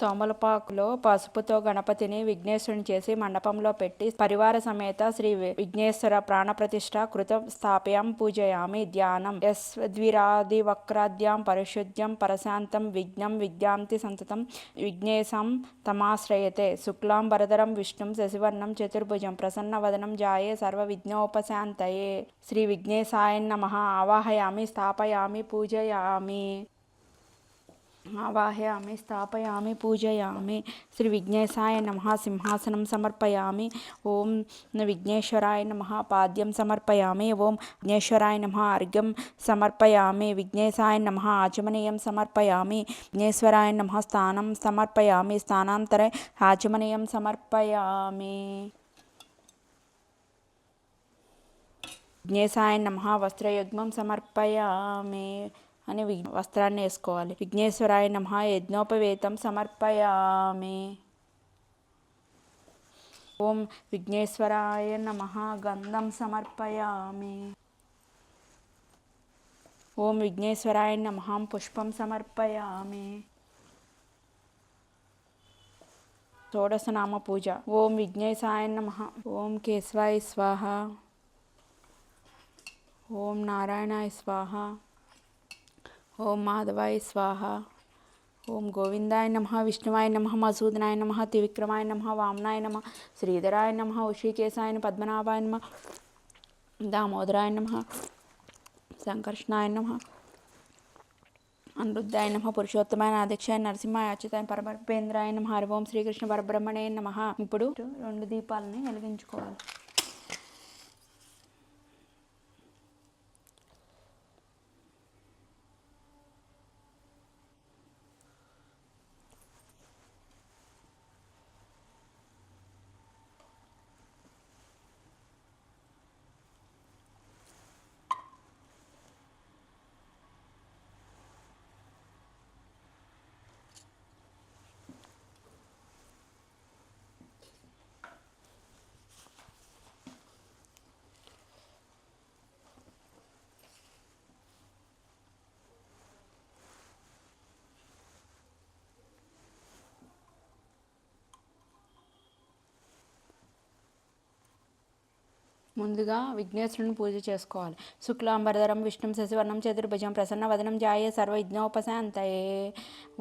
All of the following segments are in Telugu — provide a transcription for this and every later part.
తోమలపాకులో పసుపుతో గణపతిని విఘ్నేశ్వరుని చేసి మండపంలో పెట్టి పరివార సమేత శ్రీ విఘ్నేశ్వర ప్రాణప్రతిష్ఠ కృతం స్థాపయాం పూజయామి. ధ్యానం ద్విరాది వక్రాద్యాం పరిశుద్ధ్యం పరశాంతం విఘ్నం విద్యాంతి సంతతం విఘ్నేశం తమాశ్రయతే. శుక్లాం వరదరం విష్ణుం శశివర్ణం చతుర్భుజం ప్రసన్నవదనం జాయే సర్వ విఘ్నోపశాంతయే. శ్రీ విఘ్నేశాయ నమః. ఆవాహయామి స్థాపయామి పూజయామి. ఆవాహయామి స్థాపయామి పూజయామి. శ్రీ విఘ్నేశాయ నమః. సింహాసనం సమర్పయామి. ఓం విఘ్నేశ్వరాయ నమః. పాద్యం సమర్పయామి. ఓం విఘ్నేశ్వరాయ నమః. అర్ఘ్యం సమర్పయామి. విఘ్నేశాయ నమః. ఆచమనీయం సమర్పయామి. విఘ్నేశ్వరాయ నమః. స్థానం సమర్పయామి. స్థానాంతరే ఆచమనీయం సమర్పయామి. విఘ్నేశాయ నమః. వస్త్రయుగ్మం సమర్పయామి అని వస్త్రాన్ని వేసుకోవాలి. విఘ్నేశ్వరాయ నమః. యజ్ఞోపవేతం సమర్పయామి. ఓం విఘ్నేశ్వరాయ నమః. గంధం సమర్పయామి. ఓం విఘ్నేశ్వరాయ నమః. పుష్పం సమర్పయామి. షోడశనామ పూజ. ఓం విఘ్నేశాయ నమః. ఓం కేశవాయ స్వాహ. ఓం నారాయణాయ స్వాహ. ఓం మాధవాయ స్వాహ. ఓం గోవిందాయ నమః. విష్ణువాయ నమః. మధుసూదనాయ నమః. త్రివిక్రమాయ నమః. వామనాయ నమః. శ్రీధరాయ నమః. ఉషికేశాయ పద్మనాభాయ నమః. దామోదరాయ నమః. సంకర్షణాయ నమః. అనిరుద్ధాయ నమః. పురుషోత్తమాయ నాదక్షాయ నరసింహాయ అచ్యుతాయ పరమేంద్రాయ నమః. హరి ఓం శ్రీకృష్ణ పరబ్రహ్మణే నమః. ఇప్పుడు 2 దీపాలని వెలిగించుకోవాలి. ముందుగా విఘ్నేశ్వరుని పూజ చేసుకోవాలి. శుక్లాంబరధరం విష్ణుం శశివర్ణం చతుర్భుజం ప్రసన్నవదనం జాయే సర్వ విఘ్నోపశాంతయే.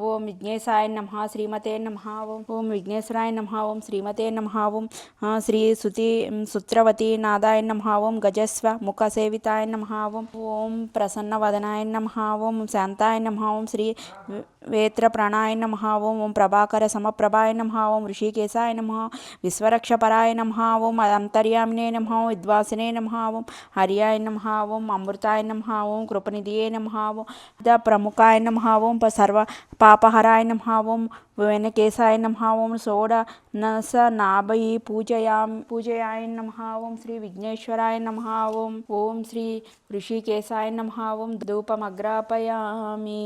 ఓం విఘ్నేశాయ నమః. శ్రీమతే నమః. ఓం విఘ్నేశ్వరాయ నమః. ఓం శ్రీమతే నమః. ఓం శ్రీ సుత్రవతీ నాదాయ నమః. ఓం గజస్వ ముఖ సేవితాయ నమః. ఓం ప్రసన్నవదనాయ నమః. ఓం శాంతాయ నమః. ఓం శ్రీ వేత్ర ప్రాణాయ నమః. ఓం ప్రభాకర సమప్రభాయ నమః. ఓం ఋషికేశాయ నమః. విశ్వరక్షపరాయ నమః. ఓం అంతర్యామినే నమః. విద్వాసినే నమః. ఓం హర్యాయ నమః. ఓం అమృతాయ నమః. ఓం కృపనిధియే నమః. ఓం ప్రముఖాయ నమః. ఓం సర్వ పాపహరాయ నమః. ఓం వెనకేశాయ నమః. ఓం షోడశ నాభై పూజయాయ నమః. ఓం శ్రీ విఘ్నేశ్వరాయ నమః. ఓం శ్రీ ఋషికేశాయ నమః. ఓం ధూపమగ్రాపయామి.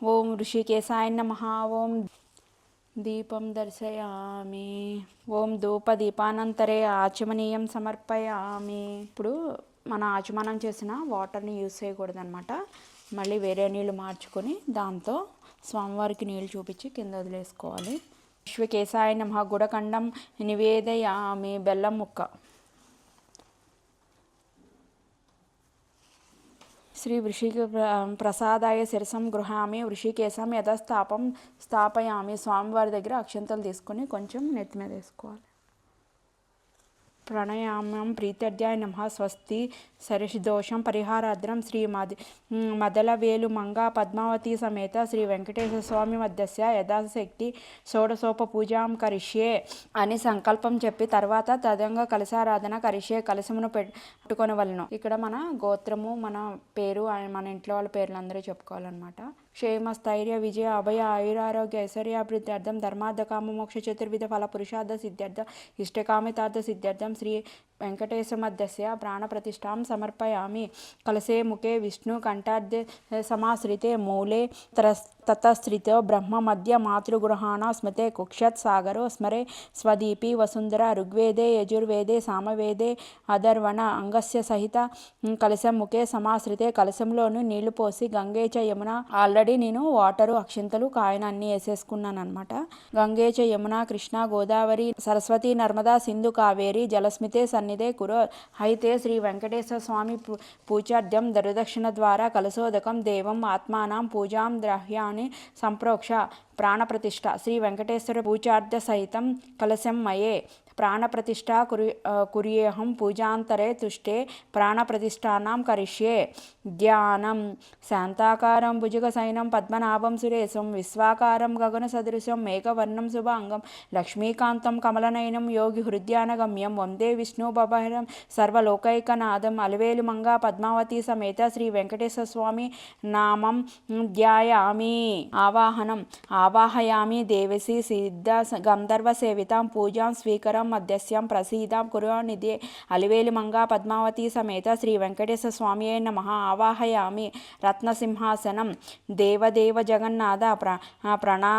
ఓం ఋషికేశాయ నమః. ఓం దీపం దర్శయామి. ఓం ధూపదీపానంతరే ఆచమనీయం సమర్పయామి. ఇప్పుడు మన ఆచమనం చేసిన వాటర్ని యూజ్ చేయకూడదనమాట. మళ్ళీ వేరే నీళ్ళు మార్చుకొని దాంతో స్వామివారికి నీళ్ళు చూపించి కింద వదిలేసుకోవాలి. విశ్వకేశాయ నమః. గుడకండం నివేదయామి. బెల్లం ముక్క. శ్రీ వృషిక ప్రసాదాయ శిరసం గృహామి. వృషికేశం యథాస్థాపం స్థాపయామి. స్వామివారి దగ్గర అక్షంతలు తీసుకొని కొంచెం నెత్తి మీద వేసుకోవాలి. ప్రణయామం ప్రీత్యర్థ్యాయ నమః. స్వస్తి సరిషిదోషం పరిహారాద్రం శ్రీ మదలవేలు మంగా పద్మావతి సమేత శ్రీ వెంకటేశ్వర స్వామి మధ్యస్య యథాశక్తి షోడశోప పూజాం కరిష్యే అని సంకల్పం చెప్పి తర్వాత తదంగా కలశారాధన కరిష్యే. కలశమును పెట్టుకొనవలను. ఇక్కడ మన గోత్రము, మన పేరు, మన ఇంట్లో వాళ్ళ పేర్లు అందరూ చెప్పుకోవాలన్నమాట. క్షేమ స్థైర్య విజయ అభయ ఆయురారోగ్య ఐశ్వర్యాభివృద్ధ్యర్థం ధర్మార్థ కామ మోక్ష చతుర్విధ ఫల పురుషార్థ సిద్ధ్యర్థ ఇష్టకామితార్థ సిద్ధ్యర్థం శ్రీ వెంకటేశమధ్యస్య ప్రాణప్రతిష్ఠాం సమర్పయామి. కలశే ముఖే విష్ణు కంఠార్ధే సమాశ్రితే మూలే తతశ్రితో బ్రహ్మ మధ్య మాతృగృహాణ స్మృతే కుక్షత్ సాగరో స్మరే స్వదీపి వసుంధర. ఋగ్వేదే యజుర్వేదే సామవేదే అధర్వణ అంగస్య సహిత కలశం ముఖే సమాశ్రితే. కలశంలోను నీళ్లు పోసి గంగే చ యమున, ఆల్రెడీ నేను వాటరు అక్షింతలు కాయన అన్నీ వేసేసుకున్నాను అనమాట. గంగే చ యమున కృష్ణ గోదావరి సరస్వతి నర్మదా సింధు కావేరి జలస్మితే సన్నిధే కురు. అయితే శ్రీ వెంకటేశ్వర స్వామి పూజార్థం దరదక్షిణ ద్వారా కలశోదకం దేవం ఆత్మానం పూజాం ద్రహ్యాన్ని సంప్రోక్ష ప్రాణప్రతిష్ఠ. శ్రీ వెంకటేశ్వర పూజార్థ సహితం కలశం మయే ప్రాణప్రతిష్ఠా కుర్యేహం పూజాంతరే తుష్టే ప్రాణప్రతిష్ఠానాం కరిష్యే. ధ్యానం శాంతాకారం భుజగశయనం పద్మనాభం సురేశం విశ్వాకారం గగన సదృశం మేఘవర్ణం శుభాంగం లక్ష్మీకాంతం కమలనయనం యోగి హృద్యానగమ్యం వందే విష్ణు బభరం సర్వలోకైకనాథం. అలివేలు మంగా పద్మావతి సమేత శ్రీ వెంకటేశ్వర స్వామి నామం ధ్యాయామి. ఆవాహయామి దేవసి సిద్ధ గంధర్వ సేవితాం పూజాం స్వీకరం మధ్యస్యం ప్రసీదాం కురునిధే. అలివేలు మంగా పద్మావతి సమేత శ్రీ వెంకటేశ్వర స్వామియే నమః. ఆవాహయామి రత్నసింహాసనం దేవదేవ జగన్నాథ ప్రణా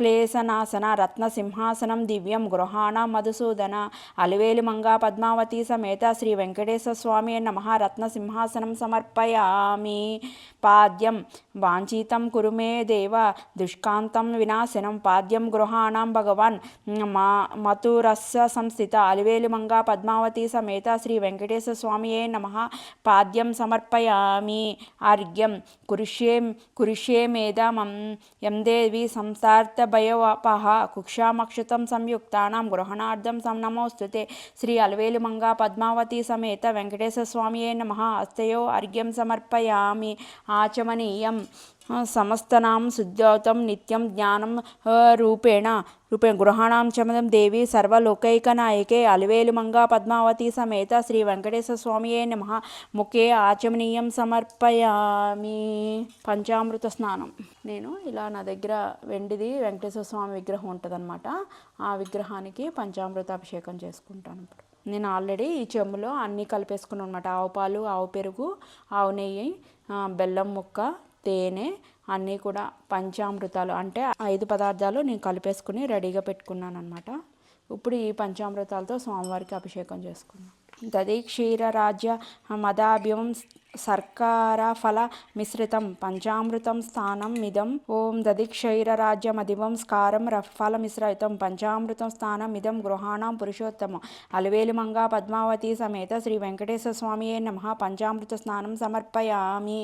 క్లేశనాశన రత్నసింహాసనం దివ్యం గృహాణ మధుసూదన. అలివేలు మంగా పద్మావతి సమేత శ్రీ వెంకటేశ్వర స్వామి నమః. రత్నసింహాసనం సమర్పయామి. పాద్యం వాంఛితం కురు మే దేవ దుష్కాంతం వినాశనం. పాద్యం గృహాణం భగవాన్ మథురస్య సంస్థిత. అలివేలు మంగా పద్మావతి సమేత శ్రీ వెంకటేశ్వర స్వామియే నమః. పాద్యం సమర్పయామి. అర్ఘ్యం కురుష్యే మేధం యం దేవి సంసార్థ భయవపహ కుక్షామక్షతం సంయుక్తానాం గృహణార్థం నమోస్తుతే. శ్రీ అలివేలు మంగా పద్మావతి సమేత వెంకటేశ్వర స్వామియే నమః. హస్తయో అర్ఘ్యం సమర్పయామి. ఆచమనీయం సమస్తనాం శుద్ధౌతం నిత్యం జ్ఞానం రూపేణ గృహాణం చమదం దేవి సర్వలోకైకనాయకే. అలివేలు మంగా పద్మావతి సమేత శ్రీ వెంకటేశ్వర స్వామియే నమః. ముఖే ఆచమనీయం సమర్పయామి. పంచామృత స్నానం. నేను ఇలా నా దగ్గర వెండిది వెంకటేశ్వర స్వామి విగ్రహం ఉంటుందన్నమాట. ఆ విగ్రహానికి పంచామృత అభిషేకం చేసుకుంటాను. ఇప్పుడు నేను ఆల్రెడీ ఈ చెంబులో అన్నీ కలిపేసుకున్నాను అనమాట. ఆవు పాలు, ఆవు పెరుగు, ఆవు నెయ్యి, బెల్లం ముక్క, తేనె అన్నీ కూడా పంచామృతాలు అంటే 5 పదార్థాలు నేను కలిపేసుకుని రెడీగా పెట్టుకున్నాను అనమాట. ఇప్పుడు ఈ పంచామృతాలతో స్వామివారికి అభిషేకం చేసుకున్నాను. దది క్షీరరాజ్య మదాభ్యం సర్కార ఫల మిశ్రితం పంచామృతం స్థానం మిదం. ఓం దది క్షీరరాజ్యమదివం స్కారం ఫల మిశ్రితం పంచామృతం స్థానం మిదం గృహాణం పురుషోత్తమం. అలివేలు మంగా పద్మావతి సమేత శ్రీ వెంకటేశ్వర స్వామియే నమః. పంచామృత స్నానం సమర్పయామి.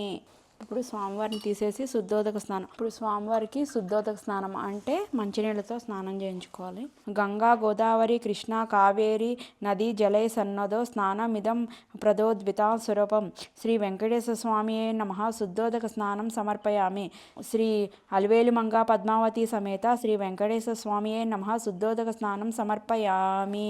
ఇప్పుడు స్వామివారిని తీసేసి శుద్ధోదక స్నానం. ఇప్పుడు స్వామివారికి శుద్ధోదక స్నానం అంటే మంచినీళ్ళతో స్నానం చేయించుకోవాలి. గంగా గోదావరి కృష్ణ కావేరి నదీ జలై సన్నదో స్నానమిదం ప్రదోద్విత స్వరూపం. శ్రీ వెంకటేశ్వర స్వామియే నమః. శుద్ధోదక స్నానం సమర్పయామి. శ్రీ అలివేలు మంగా పద్మావతి సమేత శ్రీ వెంకటేశ్వర స్వామియే నమః. శుద్ధోదక స్నానం సమర్పయామి.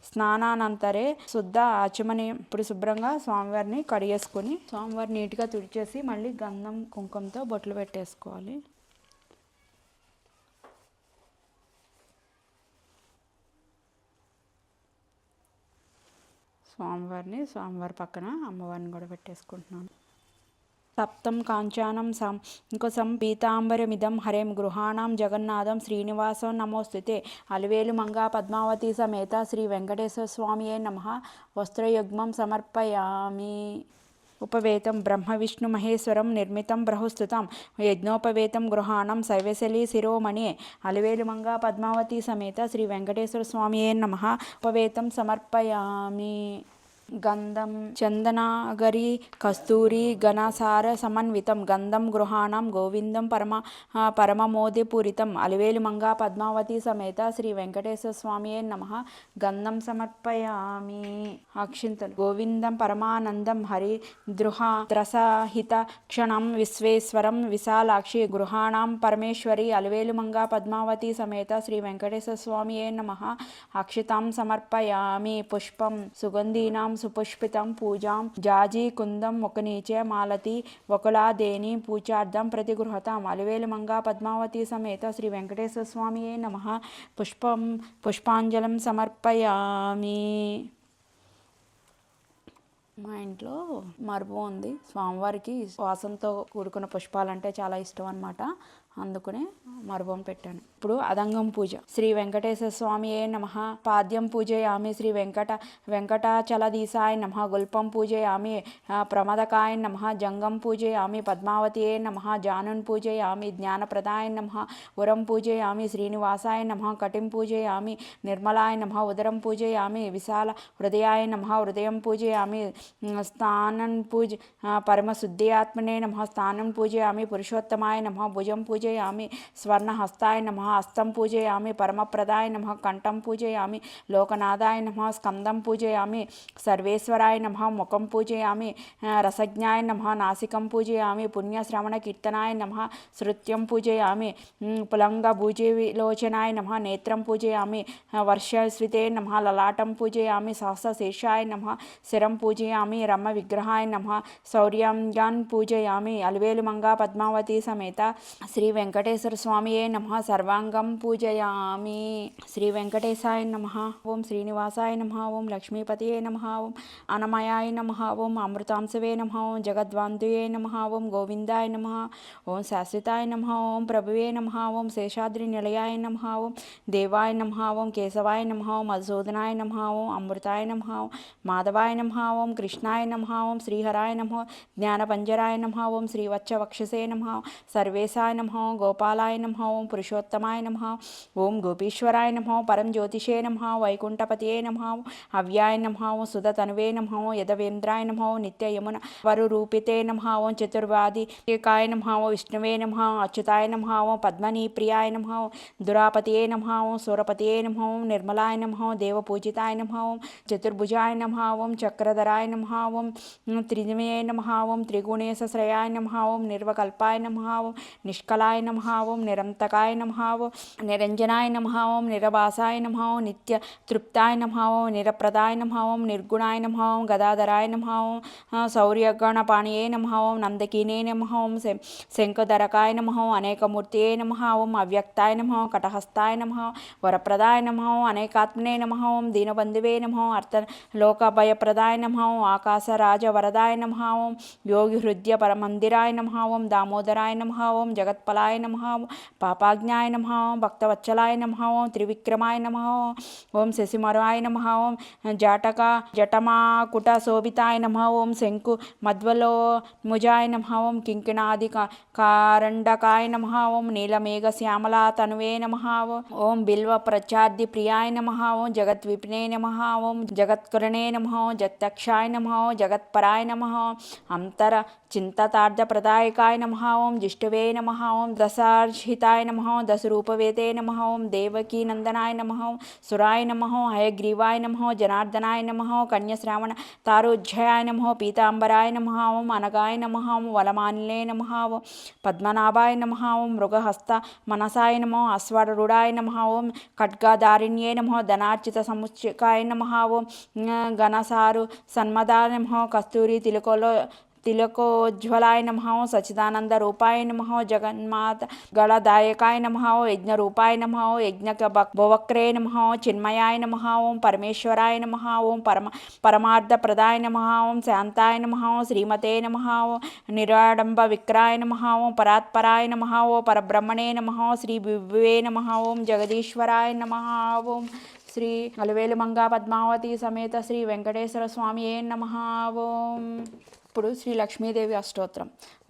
స్నానానంతరే శుద్ధ ఆచమని. ఇప్పుడు శుభ్రంగా స్వామివారిని కడిగేసుకొని స్వామివారిని నీట్గా తుడిచేసి మళ్ళీ గంధం కుంకుమతో బొట్లు పెట్టేసుకోవాలి. స్వామివారి పక్కన అమ్మవారిని కూడా పెట్టేసుకుంటున్నాను. సప్తం కాంచానం ఇంకోసం పీతాంబరమిదం హరేం గృహాణం జగన్నాథం శ్రీనివాసం నమోస్తుతే. అలివేలు మంగా పద్మావతి సమేత శ్రీ వెంకటేశ్వర స్వామియే నమః. వస్త్రయుగ్మం సమర్పయామి. ఉపవేతం బ్రహ్మ విష్ణు మహేశ్వరం నిర్మితం బృహస్తుతం యజ్ఞోపవేతం గృహాణం శైవశలి శిరోమణి. అలివేలు మంగా పద్మావతి సమేత శ్రీ వెంకటేశ్వర స్వామియే నమః. ఉపవేతం సమర్పయామి. గంధం చందనాగరి కస్తూరి ఘనసార సమన్వితం గంధం గృహాణం గోవిందం పరమమోది పూరితం. అలివేలు మంగా పద్మావతి సమేత శ్రీ వెంకటేశ్వర స్వామియే నమః. గంధం సమర్పయామి. అక్షింతలు. గోవిందం పరమానందం హరి ద్రసహిత క్షణం విశ్వేశ్వరం విశాలాక్షి గృహాణం పరమేశ్వరి. అలివేలు మంగా పద్మావతి సమేత శ్రీ వెంకటేశ్వర స్వామియే నమః. అక్షితాం సమర్పయామి. పుష్పం సుగంధీనాం సుపుష్పితం పూజాం జాజీ కుందం ముఖనీచే మాలతి వకులాదేని పూజార్థం ప్రతిగృహతాం. అలివేలు మంగా పద్మావతి సమేత శ్రీ వెంకటేశ్వర స్వామియే నమః. పుష్పాంజలం సమర్పయామి. మా ఇంట్లో మరుపు ఉంది. స్వామివారికి వాసనతో కూడుకున్న పుష్పాలంటే చాలా ఇష్టం అన్నమాట. అందుకనే మరువం పెట్టాను. ఇప్పుడు అదంగం పూజ. శ్రీ వెంకటేశ్వర స్వామియే నమః. పాద్యం పూజయామి. శ్రీ వెంకటాచలధీశాయ నమః. గుల్పం పూజయామి. ప్రమదకాయ నమః. జంగం పూజయామి. పద్మావతియే నమః. జానున్ పూజయామి. జ్ఞానప్రదాయ నమః. ఉరం పూజయామి. శ్రీనివాసాయ నమః. కటిం పూజయామి. నిర్మలాయ నమః. ఉదరం పూజయామి. విశాల హృదయాయ నమః. హృదయం పూజయామి. స్థానం పూజ పరమశుద్ధియాత్మనే నమః. స్థానం పూజయామి. పురుషోత్తమాయ నమః. భుజం పూజయామి. స్వర్ణహస్తాయ నమః. హస్తం పూజయామి. పరమప్రదాయ నమః. కంఠం పూజయామి. లోకనాథాయ నమః. స్కందం పూజయామి. సర్వేశ్వరాయ నమః. ముఖం పూజయామి. రసజ్ఞాయ నమః. నాసికం పూజయామి. పుణ్యశ్రవణ కీర్తనాయ నమః. శృత్యం పూజయామి. పులంగ భూజివిలోచనాయ నమః. నేత్రం పూజయామి. వర్షశ్రితే నమః. లలాటం పూజయామి. సహస్రశీర్షాయ నమః. శిరం పూజయామి. రమ విగ్రహాయ నమః. శౌర్యంగాన్ పూజయామి. అలివేలు మంగా పద్మావతి సమేత శ్రీ వెంకటేశ్వర స్వామియే నమః. సర్వాంగం పూజయామి. శ్రీ వెంకటేశాయ నమః. ఓం శ్రీనివాసాయ నమః. ఓం లక్ష్మీపతియే నమః. ఓం అన్నమయాయ నమః. ఓం అమృతాంశవే నమః. ఓం జగద్వాంతుయే నమః. ఓం గోవిందాయ నమః. ఓం శాశ్వతాయ నమః. ఓం ప్రభువే నమః. ఓం శేషాద్రి నిలయాయ నమః. ఓం దేవాయ నమః. ఓం కేశవాయ నమః. ఓం మధుసూదనాయ నమః. ఓం అమృతాయ నమః. ఓం మాధవాయ నమః. ఓం కృష్ణాయ నమః. ఓం శ్రీహరాయ నమః. జ్ఞానపంజరాయ నమః. ఓం శ్రీవత్సవక్షసే నమః. సర్వేశాయ నమః. గోపాలాయ నమః. ఓం పురుషోత్తమాయ నమః. ఓం గోపీశ్వరాయ నమః. పరం జ్యోతిషే నమః. వైకుంఠపతియే నమః. అవ్యాయ నమః. ఓం సుధతనువే నమః. యదవేంద్రాయ నమః. నిత్య యమున వరురూపితే నమః. ఓం చతుర్వాదికాయ నమః. విష్ణువే నమః. అచ్యుతాయ నమః. ఓం పద్మనీ ప్రియాయ నమః. దురాపతియే నమః. ఓం సూరపతియే నమః. ఓం నిర్మలాయ నమః. దేవపూజితాయ నమః. ఓం చతుర్భుజాయ నమః. ఓం చక్రధరాయ నమః. ఓం త్రిదిమే నమః. ఓం త్రిగుణేశ్వరయాయ నమః. ఓం నిర్వకల్పాయ నమః. ఓం నిష్కలాయ నమః. ఓం నిరంతకాయ నమః. ఓం నిరంజనాయ నమః. ఓం నిరభాసాయ నమః. ఓం నిత్య తృప్తాయ నమః. ఓం నిరప్రదాయ నమః. ఓం నిర్గుణాయ నమః. ఓం గదాధరాయ నమః. ఓం శౌర్యగణపాణియే నమః. ఓం నందకీనే నమః. ఓం శంఖధరకాయ నమః. ఓం అనేకమూర్తియే నమః. ఓం అవ్యక్తాయ నమః. కటహస్తాయ నమః. వరప్రదాయ నమః. ఓం అనేకాత్మనే నమః. ఓం దీనబంధువే నమః. అర్థలోకభయప్రదాయ నమః. ఓం ఆకాశరాజవరదాయ నమః. ఓం యోగి హృదయ పరమందిరాయ నమః. ఓం దామోదరాయ నమః. ఓం జగత్పలాయ నమః. ఓం పాపాజ్ఞాయ నమః. ఓం భక్తవత్సలాయ నమః. ఓం త్రివిక్రమాయ నమః. ఓం శశిమరాయ నమః. ఓం జటమాకుట శోభితాయ నమః. ఓం శంకు మధ్వలో ముజాయ నమః. ఓం కింకిణాది కారండకాయ నమః. ఓం నీలమేఘ శ్యామలా తనువే నమః. ఓం బిల్వ ప్రచార్ది ప్రియాయ నమః. ఓం జగద్విపినే నమః. ఓం జగత్కరణే నమః. జగత్తక్షాయ నమః. జగత్పరాయ నమః. అంతర చింతతార్థప్రదాయకాయ నమః. ఓం జిష్టువే నమః. ఓం దశార్హితాయ నమః. దశరూపవేతే నమః. ఓం దేవకీ నందనాయ నమః. సురాయ నమః. హయగ్రీవాయ నమః. జనార్దనాయ నమః. కన్యశ్రావణ తారుజ్జయాయ నమః. పీతాంబరాయ నమః. ఓం అనగాయ నమః. ఓం వలమాలినే నమః. ఓం పద్మనాభాయ నమః. ఓం మృగహస్త మనసాయ నమః. అశ్వరూఢాయ నమః. ఓం ఖడ్గదారిణ్యే నమః. ధనార్చిత సముచ్చకాయ నమః. ఓం ఘనసారు సన్మదాయ నమః. కస్తూరి తిలకోజ్వలాయ నమః. సచిదానంద రూపాయ నమః. జగన్మాత గళదాయకాయ నమః. యజ్ఞరూపాయ నమః. యజ్ఞక భువక్రే నమః. చిన్మయాయ నమః. ఓం పరమేశ్వరాయ నమః. ఓం పరమార్థప్రదాయ నమః. ఓం శాంతాయ నమః. శ్రీమతే నమః. నిరాడంబ విక్రాయ నమః. ఓం పరాత్పరాయ నమః. ఓం పరబ్రహ్మణే నమః. శ్రీ విభువే నమః. ఓం జగదీశ్వరాయ నమః. ఓం శ్రీ అలివేలు మంగా పద్మావతి సమేత శ్రీ వెంకటేశ్వర స్వామియే నమః. ఓం ఇప్పుడు శ్రీ లక్ష్మీదేవి అష్టోత్తరం.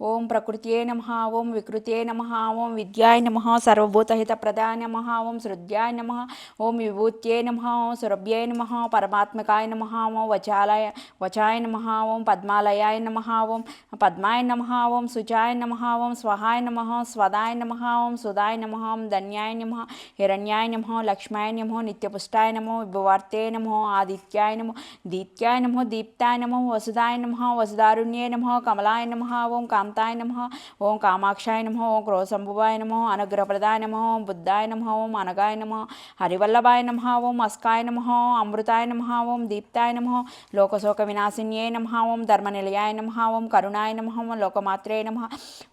ఓం ప్రకృతియే నమః. ఓం వికృతియే నమః. ఓం విద్యాయ నమః. సర్వభూతహితప్రదాయ నమః. ఓం శృద్ధ్యాయ నమః. ఓం విభూత్యే నమః. ఓం సురభ్యే నమః. పరమాత్మకాయ నమః. ఓం వచాయ నమః. ఓం పద్మాలయాయ నమః. ఓం పద్మాయ నమః. ఓం శుచాయ నమః. ఓం స్వహాయ నమః. స్వదాయ నమః. ఓం సుదాయ నమః. ఓం ధన్యాయ నమః. హిరణ్యాయ నమః. లక్ష్మాయ నమః. నిత్యపుష్టాయ నమః. విభువార్తే నమః. ఆదిత్యాయ నమః. దీత్యాయ నమః. దీప్తాయ నమః. వసుదాయ నమః. వసుదారుణ్యే నమః. కమలాయ నమః. ఓం కాంతాయ నమః ఓం కామాక్షాయ నమః ఓం క్రోధసంభవాయ నమః అనుగ్రహప్రదాయ నమః ఓం బుద్ధాయ నమః ఓం అనగాయ నమః హరివల్లభాయ నమః ఓం అస్కాయ నమః అమృతాయ నమః ఓం దీప్తాయ నమః లోకశోక వినాశిన్యే నమః ఓం ధర్మనిలయాయ నమః ఓం కరుణాయ నమః ఓం లోకమాత్రే నమః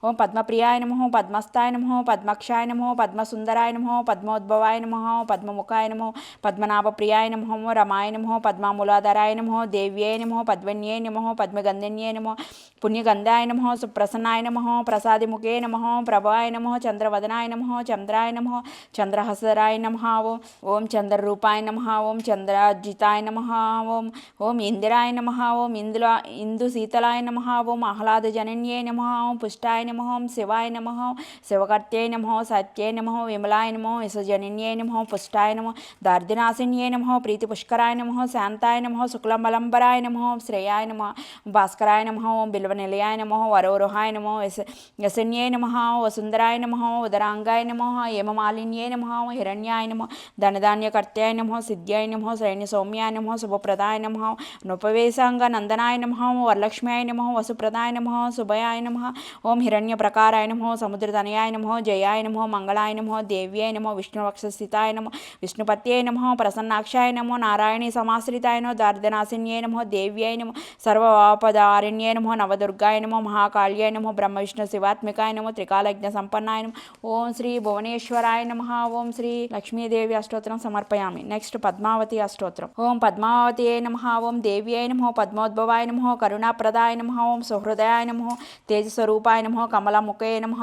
ఓం పద్మప్రియాయ నమః పద్మస్థాయ నమః పద్మక్షాయ నమః పద్మసుందరాయ నమః పద్మోద్భవాయ నమః పద్మముఖాయ నమః పద్మనాభప్రియాయ నమః రమాయ నమః పద్మమూలాధరాయ నమః దేవ్యే నమః పద్మన్యే నమః పద్మగంధన్యే నమః పుణ్యగంధాయ నమః సుప్రసన్నాయ నమః ప్రసాదిముఖే నమః ప్రభాయ నమః చంద్రవదనాయ నమః చంద్రాయ నమః చంద్రహసరాయ నమః ఓం చంద్రరూపాయ నమః ఓం చంద్రాజితాయ నమః ఓం ఇందిరాయ నమః ఓం ఇందుశీతలాయ నమః ఓం ఆహ్లాదజనన్యే నమః ఓం పుష్టాయ నమః ఓం శివాయ నమః శివకర్త్యై నమః సత్యై నమః విమలాయ నమః యశజనన్యే నమః పుష్టాయ నమః దార్దినాశిన్యే నమః ప్రీతిపుష్కరాయ నమః శాంతాయ నమః శుక్లమలంబరాయ నమః శ్రేయాయ నమః భాస్కరాయ నమః ఓం బిల్వనిలయాయ నమః వరోరుహాయ నమః యశన్యే నమః వసుందరాయ నమః ఉదరాంగాయ నమః హేమమాలిన్యే నమః హిరణ్యాయ నమః ధనధాన్యకర్త్యాయ నమః సిద్ధ్యాయ నమః సైన్యసౌమ్యాయ నమః శుభప్రదాయ నమః నృపవేశాంగ నందనాయ నమః వరలక్ష్మ్యాయ నమః వసుప్రదాయ నమః శుభయాయ నమః ఓం హిరణ్యప్రకారాయ నమః సముద్రతనయాయ నమః జయాయ నమః మంగళాయ నమః దేవ్యాయ నమః విష్ణువక్షస్థితాయ నమః విష్ణుపత్యై నమః ప్రసన్నాక్షాయ నమః నారాయణీ సమాశ్రితాయ నమః దార్దనాశిన్యే నమః దేవ్యాయ నమః సర్వవాపదారణ్యే నమః నవదుర్గాయ నమః మహాకాళ్యాయ నమః బ్రహ్మ విష్ణు శివాత్మికాయ నమః త్రికాలజ్ఞ సంపన్నాయ నమః ఓం శ్రీ భువనేశ్వరాయ నమః ఓం శ్రీ లక్ష్మీదేవి అష్టోత్తరం సమర్పయామి. నెక్స్ట్ పద్మావతి అష్టోత్తరం. ఓం పద్మావతి నమః ఓం దేవ్యై నమః పద్మోద్భవాయ నమః కరుణాప్రదాయ నమః ఓం సుహృదయాయ నమః తేజస్వరూపాయ నమః కమలముఖే నమః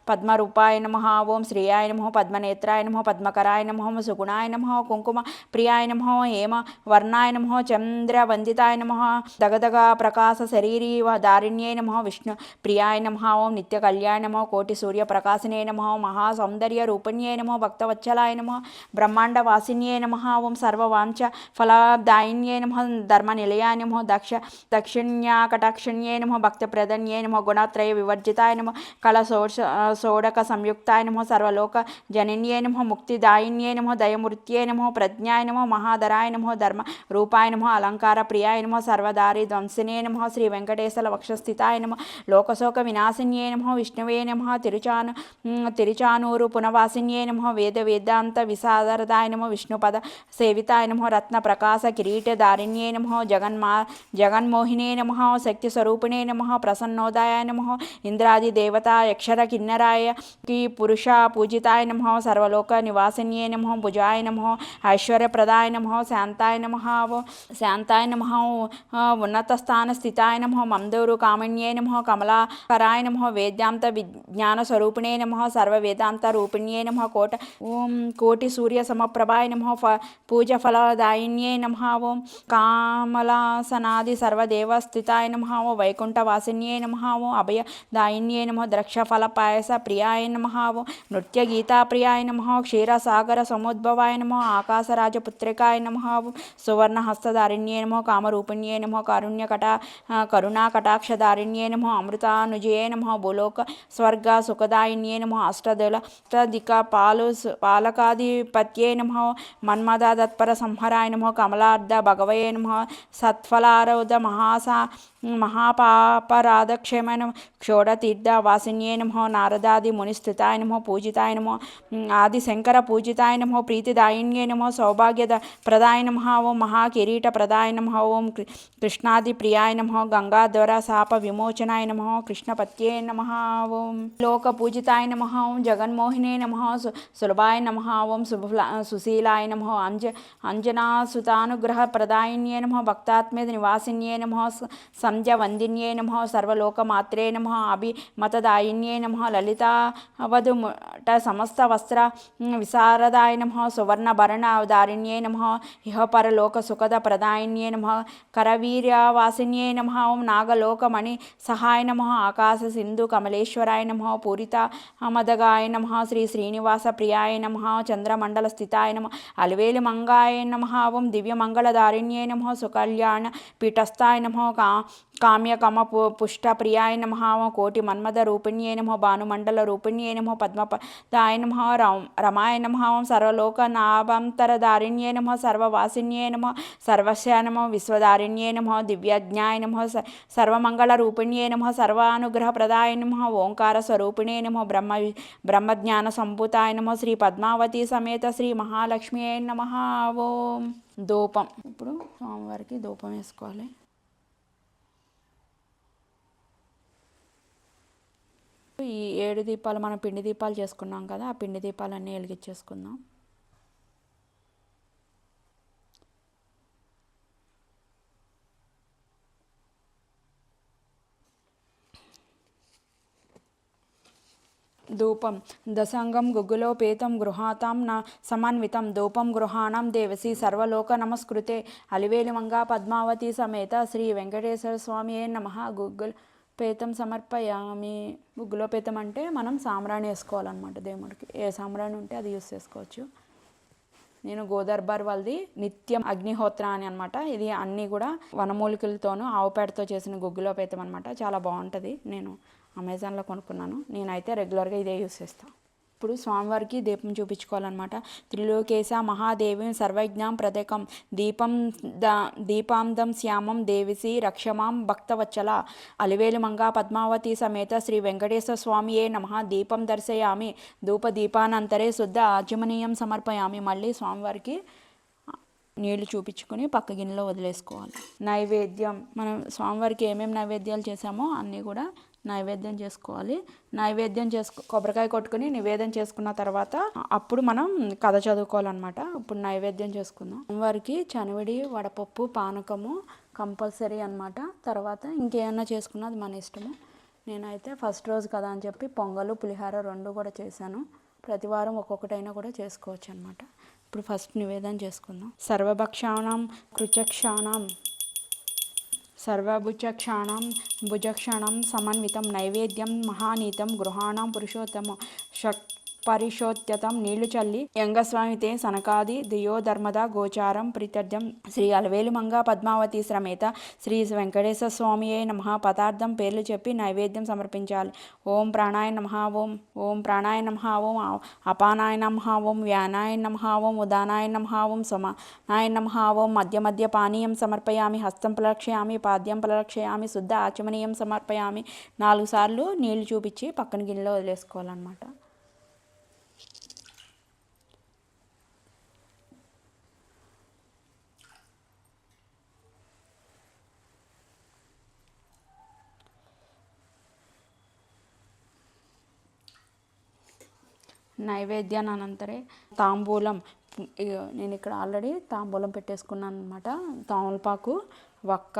పద్మరూపాయ నమః ఓం శ్రీయాయ నమః పద్మనేత్రాయ నమః పద్మకరాయ నమః సుగుణాయ నమః కుంకుమ ప్రియాయ నమః హేమ వర్ణాయ నమః చంద్రవందితాయ నమః దగదగ ప్రకాశ శరీరీ దారిణ్యే నమః విష్ణు ప్రియాయ నమః ఓం నిత్య కళ్యాణ నమః కోటి సూర్య ప్రకాశినే నమః మహాసౌందర్య రూపిణ్యే నమః భక్తవత్సలాయ నమః బ్రహ్మాండ వాసిన్యే నమః ఓం సర్వవాంఛ ఫలదాయిన్యే నమః ధర్మనిలయాయ నమః దక్షిణ్యాకటాక్షణ్యే నమః భక్తప్రదన్యే నమః గుణత్రయ వివర్జితాయ నమః కళసోడక సంయుక్తాయ నమః సర్వలోక జనన్యే నమః ముక్తిదాయిన్యే నమః దయమూర్త్యే నమః ప్రజ్ఞాయ నమః మహాధరాయ నమః ధర్మ రూపాయ నమః అలంకార ప్రియాయ నమః సర్వదారి ధ్వంసినే నమః శ్రీ వెంకటేశ్వర వక్షస్థితాయ నమః లోకశోక వినాశిన్యే నమః విష్ణువే నమః తిరుచానూరు పునవాసిన్యే నమః వేదాంత విసారదాయ నమః విష్ణుపద సేవితాయ నమః రత్న ప్రకాశ కిరీటధారిణ్యే నమః జగన్మోహినే నమః శక్తి స్వరూపిణే నమః ప్రసన్నోదాయ నమః ఇంద్రాది దేవత యక్షర కిన్నరాయ కి పురుష పూజితాయ నమః సర్వలోక నివాసిన్యే నమః భుజాయ నమః ఐశ్వర్యప్రదాయ నమః శాంతాయ నమః ఉన్నత స్థాన స్థితాయ నమః మందూరు కామిన్యే నమః కమలాకరాయ నమః వేద్యాంత విజ్ఞాన స్వరూపిణే నమః సర్వ వేదాంత రూపిణ్యే నమః ఓం కోటి సూర్య సమప్రభాయ నమః పూజ ఫలదాయిన్యే నమః ఓం కామలాసనాది సర్వదేవ స్థితాయ నమః ఓం వైకుంఠవాసిన్యే నమః ఓం అభయదాయిన్యే నమః ద్రక్ష ఫల పాయస ప్రియాయ నమః ఓం నృత్య గీతా ప్రియాయ నమః క్షీరసాగర సముద్భవాయ నమః ఆకాశరాజపుత్రికాయ నమః ఓం సువర్ణ హస్తధారిణ్యే నమః కామరూపిణ్యే నమః కరుణాకటాక్షధారిణ్యే నమః అమృతానుజయే నమః భూలోక స్వర్గ సుఖదాయిన్యే నమః పాలకాధిపత్యే నమః మన్మథతత్పర సంహరాయ నమః కమలార్ధ భగవయే నమః సత్ఫలారౌధ మహాపాపరాధక్షేమ క్షోడతీర్థ వాసిన్యే నమః నారదాది మునిస్థితాయ నమః పూజితాయ నమః ఆదిశంకర పూజితాయ నమః ప్రీతిదాయిన్యే నమః సౌభాగ్యద ప్రదాయ నమః ఓం మహాకిరీట ప్రదాయ నమః ఓం కృష్ణాది ప్రియాయ నమః గంగాధర శాప విమోచనాయ నమః కృష్ణపత్యే నమః ఓం లోక పూజితాయ నమః ఓం జగన్మోహినే నమః సులభాయ నమః ఓం సుశీలాయ నమః అంజనాసుతానుగ్రహ ప్రదాయిన్యే నమః భక్తాత్మేద నివాసిన్యే నమః సంధ్యవందిన్యే నమః సర్వలోకమాత్రే నమః అభిమతదాయిన్యే నమః లలితావధుముట సమస్త వస్త్ర విశారదాయ నమః సువర్ణభరణ దారిణ్యే నమః ఇహ పరలోక సుఖద ప్రదాయిన్యే నమః కరవీర్యవాసిన్యే నమః ఓం నాగలోకమణి సహాయ నమః ఆకాశ సింధు కమలేశ్వరాయ నమః పూరిత మదగాయ నమః శ్రీ శ్రీనివాస ప్రియాయ నమః చంద్రమండల స్థితాయ నమః అలివేలి మంగాయ నమః ఓం దివ్యమంగళదారిణ్యే నమః సుకళ్యాణ పీఠస్థాయ నమః కామ్యకమ పుష్టప్రియాయ నమ, కోటి మన్మథ రూపిణ్యే నమ, భానుమండల రూపిణ్యే నమ, పద్మపదాయ నమ, రమాయ నమ, సర్వలోకనాభంతరధారిణ్యే నమ, సర్వవాసిన్యే నమ, సర్వస్య నమ, విశ్వధారిణ్యే నమ, దివ్యజ్ఞాయ నమ, సర్వమంగళ రూపిణ్యే నమ, సర్వానుగ్రహప్రదాయ నమ, ఓంకార స్వరూపిణే నమ, బ్రహ్మజ్ఞాన సంభూతాయ నమ, శ్రీ పద్మావతి సమేత శ్రీ మహాలక్ష్మి నమ. ఓం. ధూపం. ఇప్పుడు స్వామివారికి ధూపం వేసుకోవాలి. ఈ 7 దీపాలు మనం పిండి దీపాలు చేసుకున్నాం కదా, ఆ పిండి దీపాలన్నీ వెలిగించేసుకుందాం. ధూపం. దశంగం గుగ్గులోపేతం గృహాతాం న సమన్వితం ధూపం గృహాణం దేవసి సర్వలోక నమస్కృతే అలివేలిమంగా పద్మావతి సమేత శ్రీ వెంకటేశ్వర స్వామి నమ. గుగ్గులోపేతం సమర్పయామి. గుగ్గులోపేతం అంటే మనం సాంబ్రాణి వేసుకోవాలన్నమాట దేవుడికి. ఏ సాంబ్రాణి ఉంటే అది యూస్ చేసుకోవచ్చు. నేను గోదర్బార్ వాళ్ళది నిత్యం అగ్నిహోత్ర అని అనమాట. ఇది అన్నీ కూడా వనమూలికలతోనూ ఆవుపేడతో చేసిన గుగ్గులోపేతం అనమాట. చాలా బాగుంటుంది. నేను అమెజాన్లో కొనుక్కున్నాను. నేనైతే రెగ్యులర్గా ఇదే యూస్ చేస్తాను. ఇప్పుడు స్వామివారికి దీపం చూపించుకోవాలన్నమాట. త్రిలోకేశ మహాదేవి సర్వజ్ఞాం ప్రత్యేకం దీపాందం శ్యామం దేవిసి రక్షమాం భక్తవచ్చల అలివేలుమంగా పద్మావతి సమేత శ్రీ వెంకటేశ్వర స్వామియే నమ. దీపం దర్శయామి ధూపదీపానంతరే శుద్ధ ఆచమనీయం సమర్పయామి. మళ్ళీ స్వామివారికి నీళ్లు చూపించుకొని పక్క గిన్నెలో వదిలేసుకోవాలి. నైవేద్యం. మనం స్వామివారికి ఏమేమి నైవేద్యాలు చేసామో అన్నీ కూడా నైవేద్యం చేసుకోవాలి. నైవేద్యం కొబ్బరికాయ కొట్టుకుని నివేదన చేసుకున్న తర్వాత అప్పుడు మనం కథ చదువుకోవాలన్నమాట. ఇప్పుడు నైవేద్యం చేసుకుందాం. స్వామివారికి చనివిడి వడపప్పు పానకము కంపల్సరీ అనమాట. తర్వాత ఇంకేమన్నా చేసుకున్నది మన ఇష్టము. నేనైతే ఫస్ట్ రోజు కదా అని చెప్పి పొంగలు పులిహార 2 కూడా చేశాను. ప్రతివారం ఒక్కొక్కటైనా కూడా చేసుకోవచ్చు అనమాట. ఇప్పుడు ఫస్ట్ నివేదన చేసుకుందాం. సర్వభక్షాణం కృచక్షాణం సర్వభుజక్షాణం భుజక్షాణం సమన్వితం నైవేద్యం మహానీతం గృహాణం పురుషోత్తమ పరిశోత్యతం. నీళ్లు చల్లి యంగస్వామితే సనకాది దియోధర్మద గోచారం ప్రీత్యర్థం శ్రీ అలవేలుమంగా పద్మావతి సమేత శ్రీ వెంకటేశ్వర స్వామియే నమ. పదార్థం పేర్లు చెప్పి నైవేద్యం సమర్పించాలి. ఓం ప్రాణాయ నమ, ఓం ప్రాణాయ నమ, ఓం అపానాయ నమ, ఓం వ్యానాయ నమ, ఓం ఉదానాయ నమ, ఓం సమానాయ నమ, ఓం మధ్య మధ్య పానీయం సమర్పయామి. హస్తం ప్రలక్షయామి, పాద్యం ప్రలక్షయామి, శుద్ధ ఆచమనీయం సమర్పయామి. 4 సార్లు నీళ్లు చూపించి పక్కన గిన్నెలో వదిలేసుకోవాలన్నమాట. నైవేద్యాన్ని అనంతరే తాంబూలం. నేను ఇక్కడ ఆల్రెడీ తాంబూలం పెట్టేసుకున్నాను అనమాట. తామలపాకు వక్క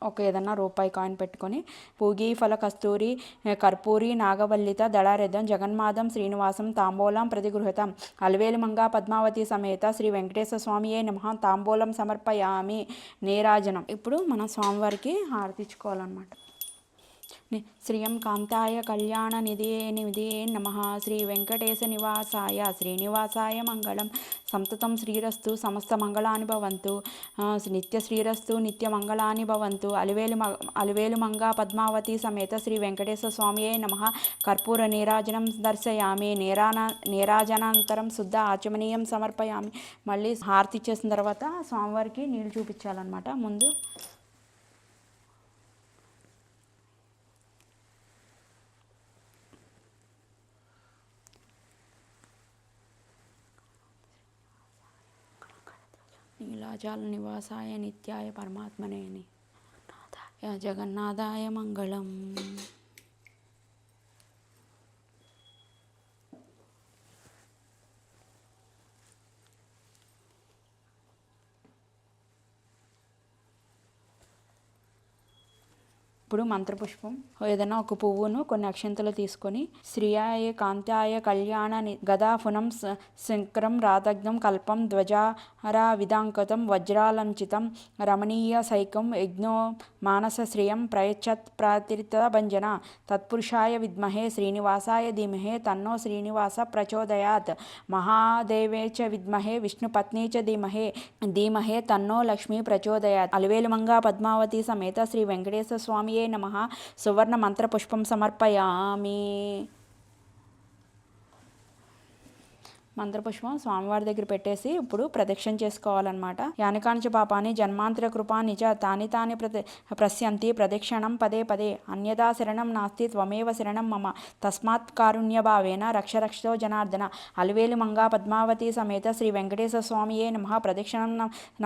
ఒక ఏదన్నా రూపాయి కాయిన్ పెట్టుకొని పూగి ఫల కస్తూరి కర్పూరి నాగవల్లిత దళారెద్దం జగన్మాధం శ్రీనివాసం తాంబూలం ప్రతిగృహతం అలవేలుమంగా పద్మావతి సమేత శ్రీ వెంకటేశ్వర స్వామియే నమ. తాంబూలం సమర్పయామి. నీరాజనం. ఇప్పుడు మనం స్వామివారికి హారతిచ్చుకోవాలన్నమాట. శ్రియం కాంతాయ కళ్యాణ నిధియే నమ. శ్రీ వెంకటేశ నివాసాయ శ్రీనివాసాయ మంగళం. సంతతం శ్రీరస్తు సమస్త మంగళాని భవంతు. నిత్య శ్రీరస్తు నిత్య మంగళాని భవంతు. అలివేలుమంగా పద్మావతి సమేత శ్రీ వెంకటేశ్వర స్వామియే నమ. కర్పూర నీరాజనం దర్శయామి. నీరాజనానంతరం శుద్ధ ఆచమనీయం సమర్పయామి. మళ్ళీ హారతి ఇచ్చేసిన తర్వాత స్వామివారికి నీళ్ళు చూపించాలన్నమాట. ముందు నీలాజాల నివాసాయ నిత్యాయ పరమాత్మనే జగన్నాథాయ మంగళం. ఇప్పుడు మంత్రపుష్పం ఏదైనా ఒక పువ్వును కొన్ని అక్షంతలు తీసుకొని శ్రియాయ కాంతాయ కళ్యాణ గదాఫునం శంకరం రాధగ్నం కల్పం ధ్వజార విదాంకతం వజ్రాలంచితం రమణీయ సైకం యజ్ఞో మానస శ్రియం ప్రయచ్చత్ ప్రాతిర్భంజన తత్పురుషాయ విద్మహే శ్రీనివాసాయ ధీమహే తన్నో శ్రీనివాస ప్రచోదయాత్ మహాదేవే చ విద్మహే విష్ణుపత్ని చ ధీమహే తన్నో లక్ష్మీ ప్రచోదయాత్. అలివేలుమంగా పద్మావతి సమేత శ్రీ వెంకటేశ్వర స్వామి నమః. సువర్ణ మంత్ర పుష్పం సమర్పయామి. మంత్రపుష్పం స్వామివారి దగ్గర పెట్టేసి ఇప్పుడు ప్రదక్షిణ చేసుకోవాలన్నమాట. యానికాంచ పాపాని జన్మాంతర కృపానిచ తాని తాని ప్రస్యంతి ప్రదక్షిణం పదే పదే అన్యదా శరణం నాస్తి త్వమేవ శరణం మమ తస్మాత్ కారుణ్యభావేన రక్షరక్షతో జనార్దన. అలివేలు మంగా పద్మావతి సమేత శ్రీ వెంకటేశ్వర స్వామియే నమః. ప్రదక్షిణం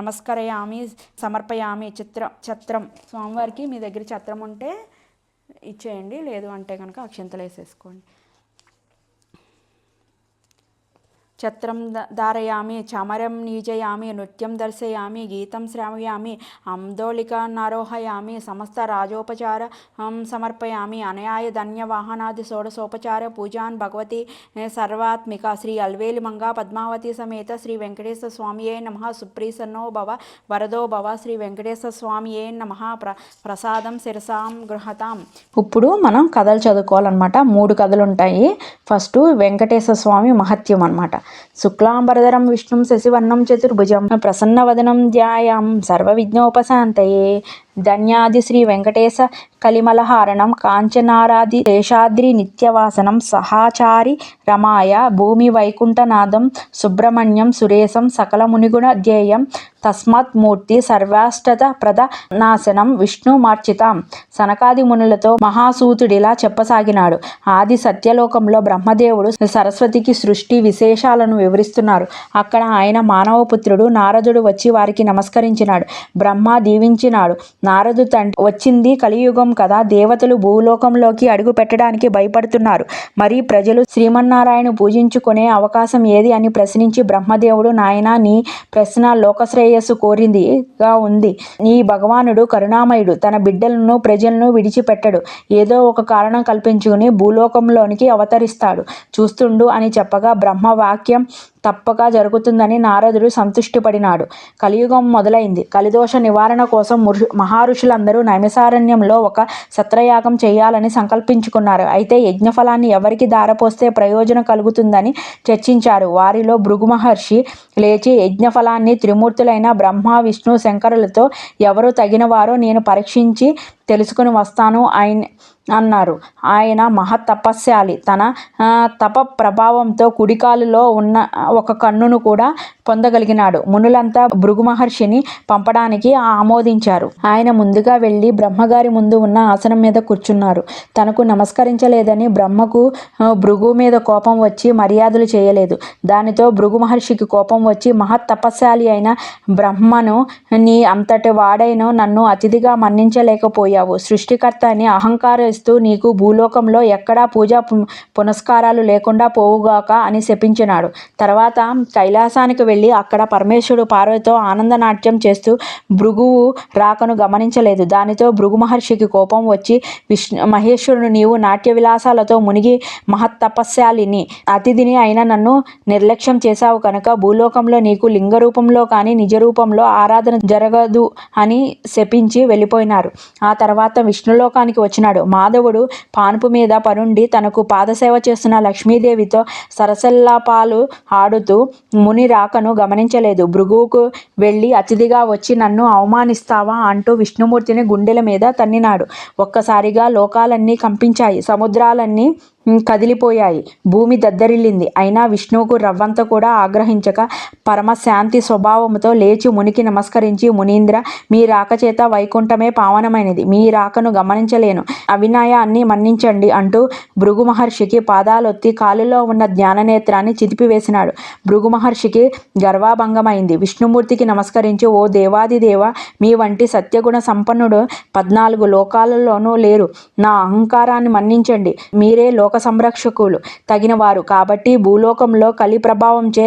నమస్కరయామి సమర్పయామి. ఛత్రం స్వామివారికి మీ దగ్గర ఛత్రం ఉంటే ఇచ్చేయండి, లేదు అంటే కనుక అక్షంతలు వేసేసుకోండి. ఛత్రం ధారయామి చామరం నీజయామి నృత్యం దర్శయామి గీతం శ్రావయామి ఆందోళికానారోహయామి సమస్త రాజోపచార సమర్పయామి. అనయాయ ధన్యవాహనాది షోడశోపచార పూజాన్ భగవతి సర్వాత్మిక శ్రీ అలివేలు మంగా పద్మావతి సమేత శ్రీ వెంకటేశ్వర స్వామియే నమః. సుప్రీసన్నో భవ వరదో భవ శ్రీ వెంకటేశ్వర స్వామియే నమః. ప్రసాదం శిరసాం గృహతాం. ఇప్పుడు మనం కథలు చదువుకోవాలన్నమాట. 3 కథలు ఉంటాయి. ఫస్ట్ వెంకటేశ్వర స్వామి మహత్యం అన్నమాట. శుక్లాంబరధరం విష్ణుం శశివర్ణం చతుర్భుజం ప్రసన్నవదనం ధ్యాయాం సర్వవిఘ్నోపశాంతయే. ధన్యాది శ్రీ వెంకటేశ కలిమలహారణం కాంచనారాది శేషాద్రి నిత్యవాసనం సహాచారి రమాయ భూమి వైకుంఠనాథం సుబ్రహ్మణ్యం సురేశం సకల మునిగుణ ధ్యేయం తస్మాత్ మూర్తి సర్వాష్టత ప్రద నాశనం విష్ణు మార్చితాం. సనకాది మునులతో మహాసూతుడిలా చెప్పసాగినాడు. ఆది సత్యలోకంలో బ్రహ్మదేవుడు సరస్వతికి సృష్టి విశేషాలను వివరిస్తున్నారు. అక్కడ ఆయన మానవపుత్రుడు నారదుడు వచ్చి వారికి నమస్కరించినాడు. బ్రహ్మ దీవించినాడు. నారదు వచ్చింది కలియుగం కదా, దేవతలు భూలోకంలోకి అడుగు పెట్టడానికి భయపడుతున్నారు. మరి ప్రజలు శ్రీమన్నారాయణ పూజించుకునే అవకాశం ఏది అని ప్రశ్నించి బ్రహ్మదేవుడు, నాయనా నీ ప్రశ్న లోకశ్రేయస్సు కోరిందిగా ఉంది. నీ భగవానుడు కరుణామయుడు, తన బిడ్డలను ప్రజలను విడిచిపెట్టడు. ఏదో ఒక కారణం కల్పించుకుని భూలోకంలోనికి అవతరిస్తాడు, చూస్తుండు అని చెప్పగా బ్రహ్మ వాక్యం తప్పక జరుగుతుందని నారదుడు సంతుష్టిపడినాడు. కలియుగం మొదలైంది. కలిదోష నివారణ కోసం మహారుషులందరూ నైమిసారణ్యంలో ఒక సత్రయాగం చేయాలని సంకల్పించుకున్నారు. అయితే యజ్ఞఫలాన్ని ఎవరికి దారపోస్తే ప్రయోజనం కలుగుతుందని చర్చించారు. వారిలో భృగు మహర్షి లేచి యజ్ఞఫలాన్ని త్రిమూర్తులైన బ్రహ్మ విష్ణు శంకరులతో ఎవరు తగినవారో నేను పరీక్షించి తెలుసుకుని వస్తాను అన్నారు. ఆయన మహతపస్శాలి. తన తప ప్రభావంతో కుడికాలులో ఉన్న ఒక కన్నును కూడా పొందగలిగినాడు. మునులంతా భృగు మహర్షిని పంపడానికి ఆమోదించారు. ఆయన ముందుగా వెళ్ళి బ్రహ్మగారి ముందు ఉన్న ఆసనం మీద కూర్చున్నారు. తనకు నమస్కరించలేదని బ్రహ్మకు భృగు మీద కోపం వచ్చి మర్యాదలు చేయలేదు. దానితో భృగు మహర్షికి కోపం వచ్చి, మహత్తపస్శాలి అయిన బ్రహ్మను నీ అంతటి వాడైన నన్ను అతిథిగా మన్నించలేకపోయావు. సృష్టికర్త అని అహంకారిస్తూ నీకు భూలోకంలో ఎక్కడా పూజా పునస్కారాలు లేకుండా పోవుగాక అని శపించినాడు. తర్వాత కైలాసానికి వెళ్ళి అక్కడ పరమేశ్వరుడు పార్వతితో ఆనందనాట్యం చేస్తూ భృగువు రాకను గమనించలేదు. దానితో భృగు మహర్షికి కోపం వచ్చి, మహేశ్వరుడు నీవు నాట్య విలాసాలతో మునిగి మహత్తపస్శాలిని అతిథిని అయిన నన్ను నిర్లక్ష్యం చేశావు కనుక భూలోకంలో నీకు లింగ రూపంలో కానీ నిజ రూపంలో ఆరాధన జరగదు అని శపించి వెళ్ళిపోయినారు. ఆ తర్వాత విష్ణులోకానికి వచ్చినాడు. మాధవుడు పానుపు మీద పరుండి తనకు పాదసేవ చేస్తున్న లక్ష్మీదేవితో సరసల్లాపాలు ఆడుతూ ముని రాకను గమనించలేదు. భృగువుకు వెళ్ళి అతిథిగా వచ్చి నన్ను అవమానిస్తావా అంటూ విష్ణుమూర్తిని గుండెల మీద తన్నినాడు. ఒక్కసారిగా లోకాలన్నీ కంపించాయి, సముద్రాలన్నీ కదిలిపోయాయి, భూమి దద్దరిల్లింది. అయినా విష్ణువుకు రవ్వంత కూడా ఆగ్రహించక పరమశాంతి స్వభావంతో లేచి మునికి నమస్కరించి, మునీంద్ర మీ రాక చేత వైకుంఠమే పావనమైనది. మీ రాకను గమనించలేను, అవినయాన్ని మన్నించండి అంటూ భృగు మహర్షికి పాదాలొత్తి కాలులో ఉన్న జ్ఞాననేత్రాన్ని చితిపివేసినాడు. భృగు మహర్షికి గర్వాభంగమైంది. విష్ణుమూర్తికి నమస్కరించి, ఓ దేవాదిదేవ, మీ వంటి సత్యగుణ సంపన్నుడు 14 లోకాలలోనూ లేరు. నా అహంకారాన్ని మన్నించండి. మీరే లోక సంరక్షకులు తగినవారు కాబట్టి భూలోకంలో కలి ప్రభావంచే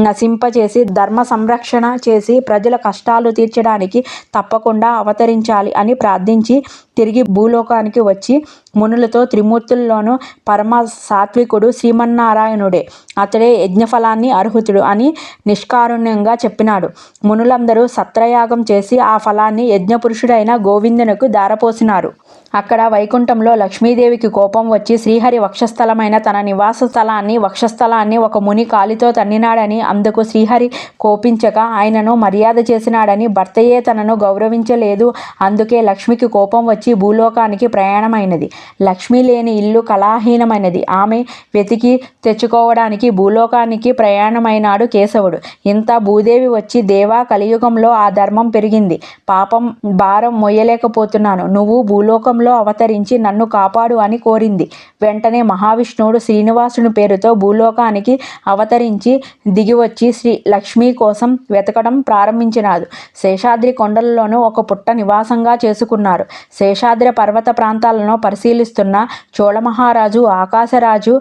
నశింపచేసి ధర్మ సంరక్షణ చేసి ప్రజల కష్టాలు తీర్చడానికి తప్పకుండా అవతరించాలి అని ప్రార్థించి తిరిగి భూలోకానికి వచ్చి మునులతో త్రిమూర్తుల్లోనూ పరమ సాత్వికుడు శ్రీమన్నారాయణుడే, అతడే యజ్ఞఫలాన్ని అర్హుతుడు అని నిష్కారుణ్యంగా చెప్పినాడు. మునులందరూ సత్రయాగం చేసి ఆ ఫలాన్ని యజ్ఞపురుషుడైన గోవిందునకు దారపోసినారు. అక్కడ వైకుంఠంలో లక్ష్మీదేవికి కోపం వచ్చి శ్రీహరి వక్షస్థలమైన తన నివాస వక్షస్థలాన్ని ఒక ముని కాలితో తన్నినాడని, అందుకు శ్రీహరి కోపించక ఆయనను మర్యాద చేసినాడని, భర్తయే తనను గౌరవించలేదు, అందుకే లక్ష్మికి కోపం వచ్చి భూలోకానికి ప్రయాణమైనది. లక్ష్మి లేని ఇల్లు కళాహీనమైనది. ఆమె వెతికి తెచ్చుకోవడానికి భూలోకానికి ప్రయాణమైనాడు కేశవుడు. ఇంత భూదేవి వచ్చి దేవా, కలియుగంలో ఆ ధర్మం పెరిగింది, పాపం భారం మొయ్యలేకపోతున్నాను, నువ్వు భూలోకంలో అవతరించి నన్ను కాపాడు అని కోరింది. వెంటనే మహావిష్ణువుడు శ్రీనివాసుని పేరుతో భూలోకానికి అవతరించి దిగివచ్చి శ్రీ లక్ష్మి కోసం వెతకడం ప్రారంభించినాడు. శేషాద్రి కొండలలోనూ ఒక పుట్ట నివాసంగా చేసుకున్నారు. శేషాద్రి పర్వత ప్రాంతాలను పరిశీలిస్తున్న చోళమహారాజు ఆకాశరాజు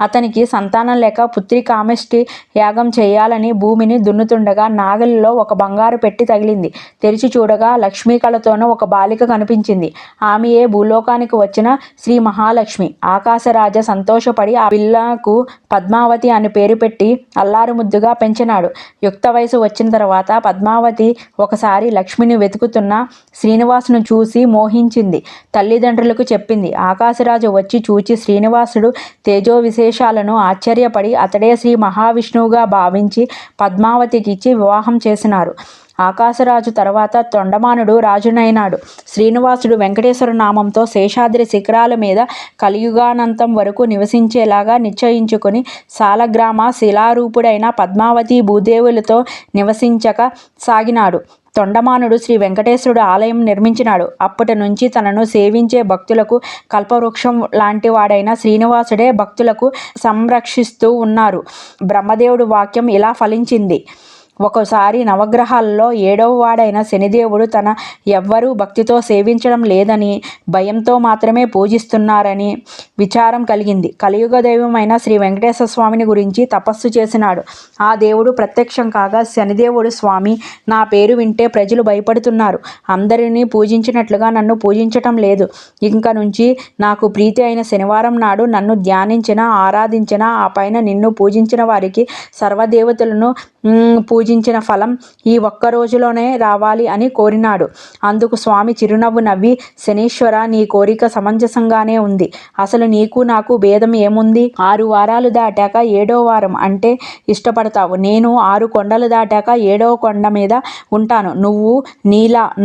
అతనికి సంతానం లేక పుత్రి కామేష్టి యాగం చేయాలని భూమిని దున్నుతుండగా నాగలిలో ఒక బంగారు పెట్టి తగిలింది. తెరిచి చూడగా లక్ష్మీ కళతోనూ ఒక బాలిక కనిపించింది. ఆమెయే భూలోకానికి వచ్చిన శ్రీ మహాలక్ష్మి. ఆకాశరాజ సంతోషపడి ఆ పిల్లకు పద్మావతి అని పేరు పెట్టి అల్లారు ముద్దుగా పెంచినాడు. యుక్త వయసు వచ్చిన తర్వాత పద్మావతి ఒకసారి లక్ష్మిని వెతుకుతున్న శ్రీనివాసును చూసి మోహించింది. తల్లిదండ్రులకు చెప్పింది. ఆకాశరాజు వచ్చి చూచి శ్రీనివాసుడు తేజో విశేషాలను ఆశ్చర్యపడి అతడే శ్రీ మహావిష్ణువుగా భావించి పద్మావతికి ఇచ్చి వివాహం చేసినారు. ఆకాశరాజు తర్వాత తొండమానుడు రాజునైనాడు. శ్రీనివాసుడు వెంకటేశ్వర నామంతో శేషాద్రి శిఖరాల మీద కలియుగానంతం వరకు నివసించేలాగా నిశ్చయించుకుని సాలగ్రామ శిలారూపుడైన పద్మావతి భూదేవులతో నివసించక సాగినాడు. తొండమానుడు శ్రీ వెంకటేశ్వరుడు ఆలయం నిర్మించినాడు. అప్పటి నుంచి తనను సేవించే భక్తులకు కల్పవృక్షం లాంటి వాడైన శ్రీనివాసుడే భక్తులకు సంరక్షిస్తూ ఉన్నారు. బ్రహ్మదేవుడు వాక్యం ఇలా ఫలించింది. ఒకసారి నవగ్రహాలలో 7వ వాడైన శనిదేవుడు తన ఎవ్వరూ భక్తితో సేవించడం లేదని, భయంతో మాత్రమే పూజిస్తున్నారని విచారం కలిగింది. కలియుగ దైవమైన శ్రీ వెంకటేశ్వర స్వామిని గురించి తపస్సు చేసినాడు. ఆ దేవుడు ప్రత్యక్షం కాగా శనిదేవుడు, స్వామి, నా పేరు వింటే ప్రజలు భయపడుతున్నారు, అందరినీ పూజించినట్లుగా నన్ను పూజించటం లేదు. ఇంక నుంచి నాకు ప్రీతి అయిన శనివారం నాడు నన్ను ధ్యానించినా ఆరాధించినా ఆ పైన నిన్ను పూజించిన వారికి సర్వదేవతలను పూజించిన ఫలం ఈ ఒక్క రోజులోనే రావాలి అని కోరినాడు. అందుకు స్వామి చిరునవ్వు నవ్వి, శనీశ్వర, నీ కోరిక సమంజసంగానే ఉంది. అసలు నీకు నాకు భేదం ఏముంది? 6 వారాలు దాటాక 7వ వారం అంటే ఇష్టపడతావు. నేను 6 కొండలు దాటాక 7వ కొండ మీద ఉంటాను. నువ్వు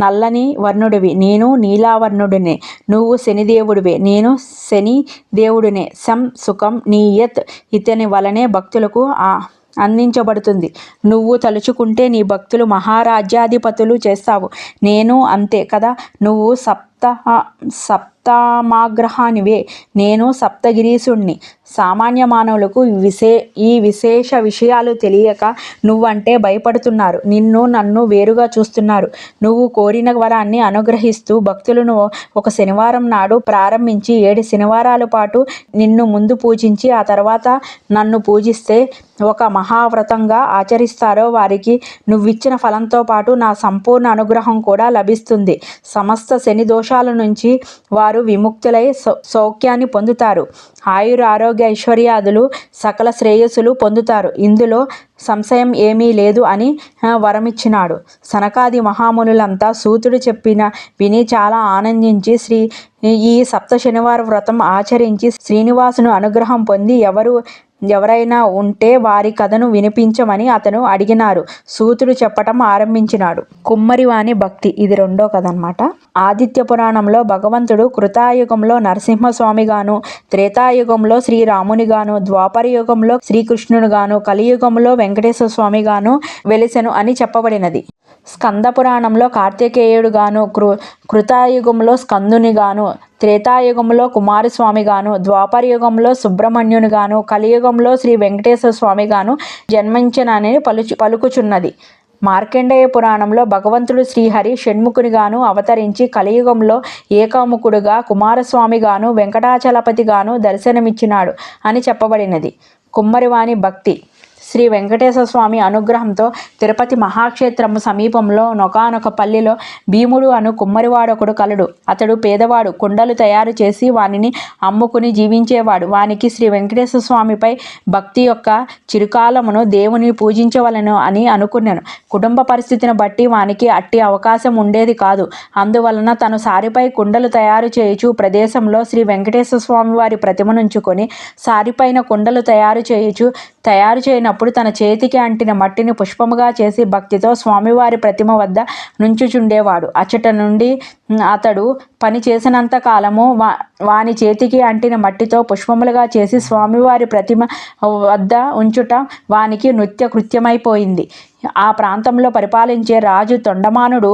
నల్లని వర్ణుడివి, నేను నీలావర్ణుడినే. నువ్వు శనిదేవుడివే, నేను శని దేవుడినే. శం సుఖం నీయత్ ఇతని వలనే భక్తులకు అందించబడుతుంది. నువ్వు తలుచుకుంటే నీ భక్తులు మహారాజ్యాధిపతులు చేస్తావు. నేను అంతే కదా. నువ్వు సప్తమాగ్రహానివే, నేను సప్తగిరీసుణ్ణి. సామాన్య మానవులకు ఈ విశేష విషయాలు తెలియక నువ్వంటే భయపడుతున్నారు. నిన్ను నన్ను వేరుగా చూస్తున్నారు. నువ్వు కోరిన వరాన్ని అనుగ్రహిస్తూ భక్తులను ఒక శనివారం నాడు ప్రారంభించి 7 శనివారాల పాటు నిన్ను ముందు పూజించి ఆ తర్వాత నన్ను పూజిస్తే ఒక మహావ్రతంగా ఆచరిస్తారో వారికి నువ్విచ్చిన ఫలంతో పాటు నా సంపూర్ణ అనుగ్రహం కూడా లభిస్తుంది. సమస్త శని దోషాల నుంచి వారు విముక్తులై సౌఖ్యాన్ని పొందుతారు. ఆయుర ఆరోగ్య ఐశ్వర్యాదులు సకల శ్రేయస్సులు పొందుతారు. ఇందులో సంశయం ఏమీ లేదు అని వరమిచ్చినాడు. సనకాది మహామునులంతా సూతుడు చెప్పిన విని చాలా ఆనందించి ఈ సప్త శనివార వ్రతం ఆచరించి శ్రీనివాసును అనుగ్రహం పొంది ఎవరైనా ఉంటే వారి కథను వినిపించమని అతను అడిగినారు. సూతుడు చెప్పటం ఆరంభించినాడు. కుమ్మరివాని భక్తి. ఇది 2వ కథ అన్నమాట. ఆదిత్య పురాణంలో భగవంతుడు కృతాయుగంలో నరసింహస్వామిగాను, త్రేతాయుగంలో శ్రీరామునిగాను, ద్వాపర యుగంలో శ్రీకృష్ణునిగాను, కలియుగంలో వెంకటేశ్వర స్వామిగాను వెలిసెను అని చెప్పబడినది. స్కంద పురాణంలో కార్తికేయుడుగాను, కృతాయుగంలో స్కందునిగాను, త్రేతాయుగంలో కుమారస్వామిగాను, ద్వాపర యుగంలో సుబ్రహ్మణ్యునిగాను, కలియుగంలో శ్రీ వెంకటేశ్వర స్వామిగాను జన్మించనని పలుకుచున్నది. మార్కండేయ పురాణంలో భగవంతుడు శ్రీహరి షణ్ముఖునిగాను అవతరించి కలియుగంలో ఏకాముఖుడుగా, కుమారస్వామిగాను, వెంకటాచలపతిగాను దర్శనమిచ్చినాడు అని చెప్పబడినది. కుమ్మరివాని భక్తి. శ్రీ వెంకటేశ్వర స్వామి అనుగ్రహంతో తిరుపతి మహాక్షేత్రము సమీపంలో నొకానొక పల్లిలో భీముడు అను కుమ్మరివాడొకడు కలడు. అతడు పేదవాడు. కుండలు తయారు చేసి వానిని అమ్ముకుని జీవించేవాడు. వానికి శ్రీ వెంకటేశ్వర స్వామిపై భక్తి యొక్క చిరుకాలమును దేవుని పూజించవలను అని అనుకున్నాను. కుటుంబ పరిస్థితిని బట్టి వానికి అట్టి అవకాశం ఉండేది కాదు. అందువలన తను సారిపై కుండలు తయారు చేయుచు ప్రదేశంలో శ్రీ వెంకటేశ్వర స్వామి వారి ప్రతిమనుంచుకొని సారిపైన కుండలు తయారు చేయనప్పుడు తన చేతికి అంటిన మట్టిని పుష్పముగా చేసి భక్తితో స్వామివారి ప్రతిమ వద్ద నుంచుచుండేవాడు. అచ్చట నుండి అతడు పని చేసినంత కాలము వాని చేతికి అంటిన మట్టితో పుష్పములుగా చేసి స్వామివారి ప్రతిమ వద్ద ఉంచుట వానికి నృత్య కృత్యమైపోయింది. ఆ ప్రాంతంలో పరిపాలించే రాజు తొండమానుడు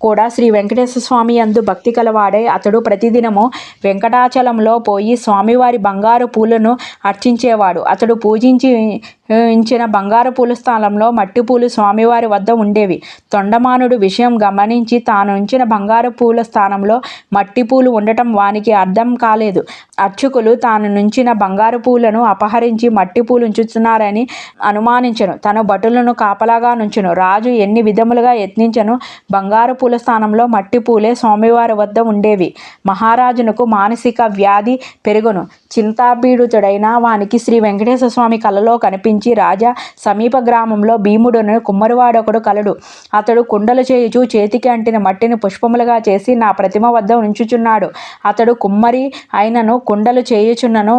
కూడా శ్రీ వెంకటేశ్వర స్వామి యందు భక్తి కలవాడై అతడు ప్రతిదినము వెంకటాచలంలో పోయి స్వామివారి బంగారు పూలను అర్చించేవాడు. అతడు పూజించిన బంగారు పూల స్థానంలో మట్టి పూలు స్వామివారి వద్ద ఉండేవి. తొండమానుడు విషయం గమనించి తాను ఉంచిన బంగారు పూల స్థానంలో మట్టి పూలు ఉండటం వానికి అర్థం కాలేదు. అర్చకులు తాను నుంచిన బంగారు పూలను అపహరించి మట్టి పూలు ఉంచుతున్నారని అనుమానించను. తన భటులను కాపలాగా నుంచును. రాజు ఎన్ని విధములుగా యత్నించను బంగారు పూల స్థానంలో మట్టి పూలే స్వామివారి వద్ద ఉండేవి. మహారాజునకు మానసిక వ్యాధి పెరుగును. చింతాపీడితుడైన వానికి శ్రీ వెంకటేశ్వర స్వామి కలలో కనిపించి, రాజా, సమీప గ్రామంలో భీముడును కుమ్మరివాడొకడు కలడు. అతడు కుండలు చేయుచు చేతికి అంటిన మట్టిని పుష్పములుగా చేసి నా ప్రతిమ వద్ద ఉంచుచున్నాడు. అతడు కుమ్మరి అయినను కుండలు చేయుచున్నను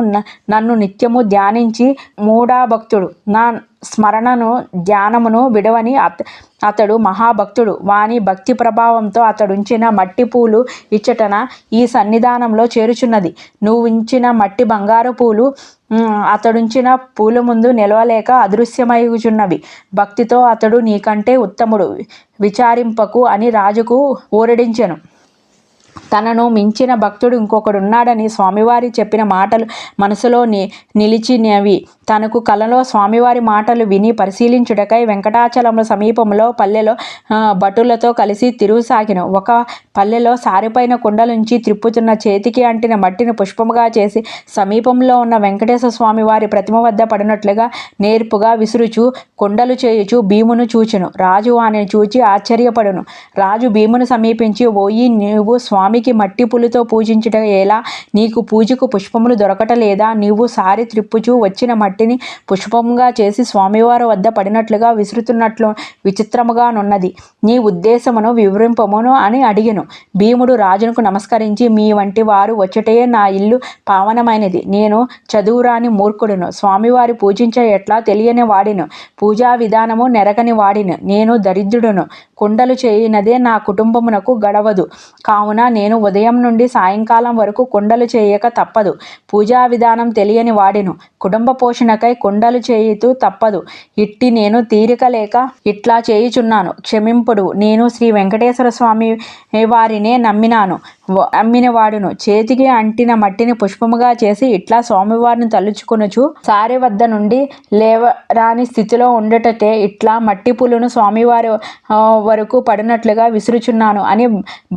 నన్ను నిత్యము ధ్యానించి మూఢభక్తుడు. నా స్మరణను ధ్యానమును విడవని అతడు మహాభక్తుడు. వాని భక్తి ప్రభావంతో అతడుంచిన మట్టి పూలు ఇచ్చటన ఈ సన్నిధానంలో చేరుచున్నది. నువ్వు ఉంచిన మట్టి బంగారు పూలు అతడుంచిన పూల ముందు నిలవలేక అదృశ్యమయుచున్నవి. భక్తితో అతడు నీకంటే ఉత్తముడు, విచారింపకు అని రాజుకు ఊరడించెను. తనను మించిన భక్తుడు ఇంకొకడున్నాడని స్వామివారి చెప్పిన మాటలు మనసులో నిలిచినవి. తనకు కలలో స్వామివారి మాటలు విని పరిశీలించుటకై వెంకటాచలంలో సమీపంలో పల్లెలో భటులతో కలిసి తిరుగుసాగిన. ఒక పల్లెలో సారిపైన కుండలుంచి త్రిప్పుతున్న చేతికి అంటిన మట్టిని పుష్పముగా చేసి సమీపంలో ఉన్న వెంకటేశ్వర స్వామి వారి ప్రతిమ వద్ద పడినట్లుగా నేర్పుగా విసురుచు కుండలు చేయుచు భీమును చూచెను. రాజు వానిని చూచి ఆశ్చర్యపడును. రాజు భీమును సమీపించి, ఓయి, నీవు స్వామికి మట్టి పులితో పూజించుట ఎలా? నీకు పూజకు పుష్పములు దొరకటలేదా? నీవు సారి త్రిప్పుచు వచ్చిన మట్టిని పుష్పముగా చేసి స్వామివారి వద్ద పడినట్లుగా విసురుతున్నట్లు విచిత్రముగానున్నది. నీ ఉద్దేశమును వివరింపమును అని అడిగెను. భీముడు రాజునకు నమస్కరించి, మీ వంటి వారు వచ్చుటే నా ఇల్లు పావనమైనది. నేను చదువురాని మూర్ఖుడును. స్వామివారి పూజించ ఎట్లా తెలియని వాడిను. పూజా విధానము నెరగని వాడిను. నేను దరిద్రుడును. కుండలు చేయనదే నా కుటుంబమునకు గడవదు. కావున నేను ఉదయం నుండి సాయంకాలం వరకు కుండలు చేయక తప్పదు. పూజా విధానం తెలియని వాడిను. కుటుంబ పోషణకై కుండలు చేయుతూ తప్పదు. ఇట్టి నేను తీరిక లేక ఇట్లా చేయుచున్నాను. క్షమింపుడు. నేను శ్రీ వెంకటేశ్వర స్వామి వారినే అమ్మిన వాడును. చేతికి అంటిన మట్టిని పుష్పముగా చేసి ఇట్లా స్వామివారిని తలుచుకొనుచు సారి వద్ద నుండి లేవరాని స్థితిలో ఉండటటే ఇట్లా మట్టి పులును స్వామివారి వరకు పడినట్లుగా విసురుచున్నాను అని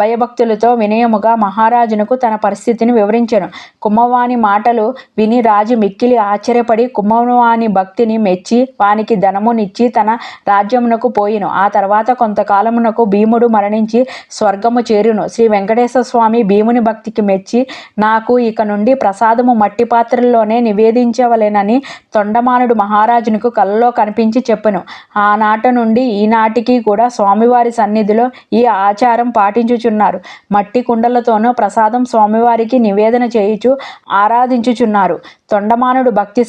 భయభక్తులతో వినయముగా మహారాజునకు తన పరిస్థితిని వివరించెను. కుమ్మవాని మాటలు విని రాజు మిక్కిలి ఆశ్చర్యపడి కుమ్మవాని భక్తిని మెచ్చి వానికి ధనమునిచ్చి తన రాజ్యమునకు పోయిను. ఆ తర్వాత కొంతకాలమునకు భీముడు మరణించి స్వర్గము చేరును. శ్రీ వెంకటేశ్వర స్వామి భీముని భక్తికి మెచ్చి, నాకు ఇక నుండి ప్రసాదము మట్టి పాత్రల్లోనే నివేదించవలెనని తొండమానుడు మహారాజునకు కలలో కనిపించి చెప్పెను. ఆనాటి నుండి ఈనాటికి కూడా స్వామివారి సన్నిధిలో ఈ ఆచారం పాటించుచున్నారు. మట్టి కుండలతోనూ ప్రసాదం స్వామివారికి నివేదన చేయుచు ఆరాధించుచున్నారు. తొండమానుడు భక్తి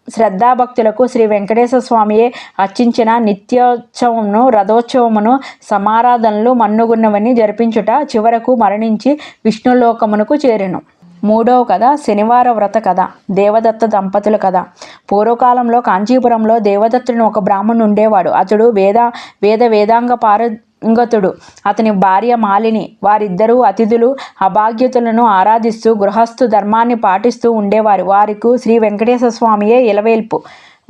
శ్రద్ధాభక్తులకు శ్రీ వెంకటేశ్వర స్వామియే అర్చించిన నిత్యోత్సవమును, రథోత్సవమును, సమారాధనలు మన్నుగున్నవని జరిపించుట చివరకు మరణించి విష్ణులోకమునకు చేరెను. మూడవ కథ శనివార వ్రత కథ. దేవదత్త దంపతుల కథ. పూర్వకాలంలో కాంచీపురంలో దేవదత్తుని ఒక బ్రాహ్మణుడు ఉండేవాడు. అతడు వేదాంగ పారంగతుడు. అతని భార్య మాలిని. వారిద్దరూ అతిథులు అభాగ్యతలను ఆరాధిస్తూ గృహస్థు ధర్మాన్ని పాటిస్తూ ఉండేవారు. వారికి శ్రీ వెంకటేశ్వర స్వామియే ఇలవేల్పు.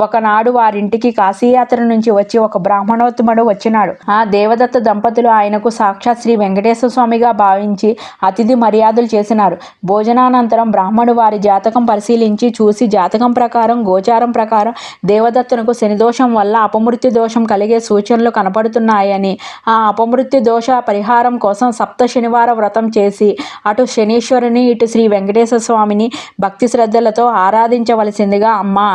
ఒకనాడు వారింటికి కాశీయాత్ర నుంచి వచ్చి ఒక బ్రాహ్మణోత్తముడు వచ్చినాడు. ఆ దేవదత్త దంపతులు ఆయనకు సాక్షాత్ శ్రీ వెంకటేశ్వర స్వామిగా భావించి అతిథి మర్యాదలు చేసినారు. భోజనానంతరం బ్రాహ్మణుడు వారి జాతకం పరిశీలించి చూసి జాతకం ప్రకారం గోచారం ప్రకారం దేవదత్తునకు శనిదోషం వల్ల అపమృత్యు దోషం కలిగే సూచనలు కనపడుతున్నాయని, ఆ అపమృత్యు దోష పరిహారం కోసం సప్త శనివార వ్రతం చేసి అటు శనీశ్వరుని ఇటు శ్రీ వెంకటేశ్వర స్వామిని భక్తి శ్రద్ధలతో ఆరాధించవలసిందిగా అమ్మా,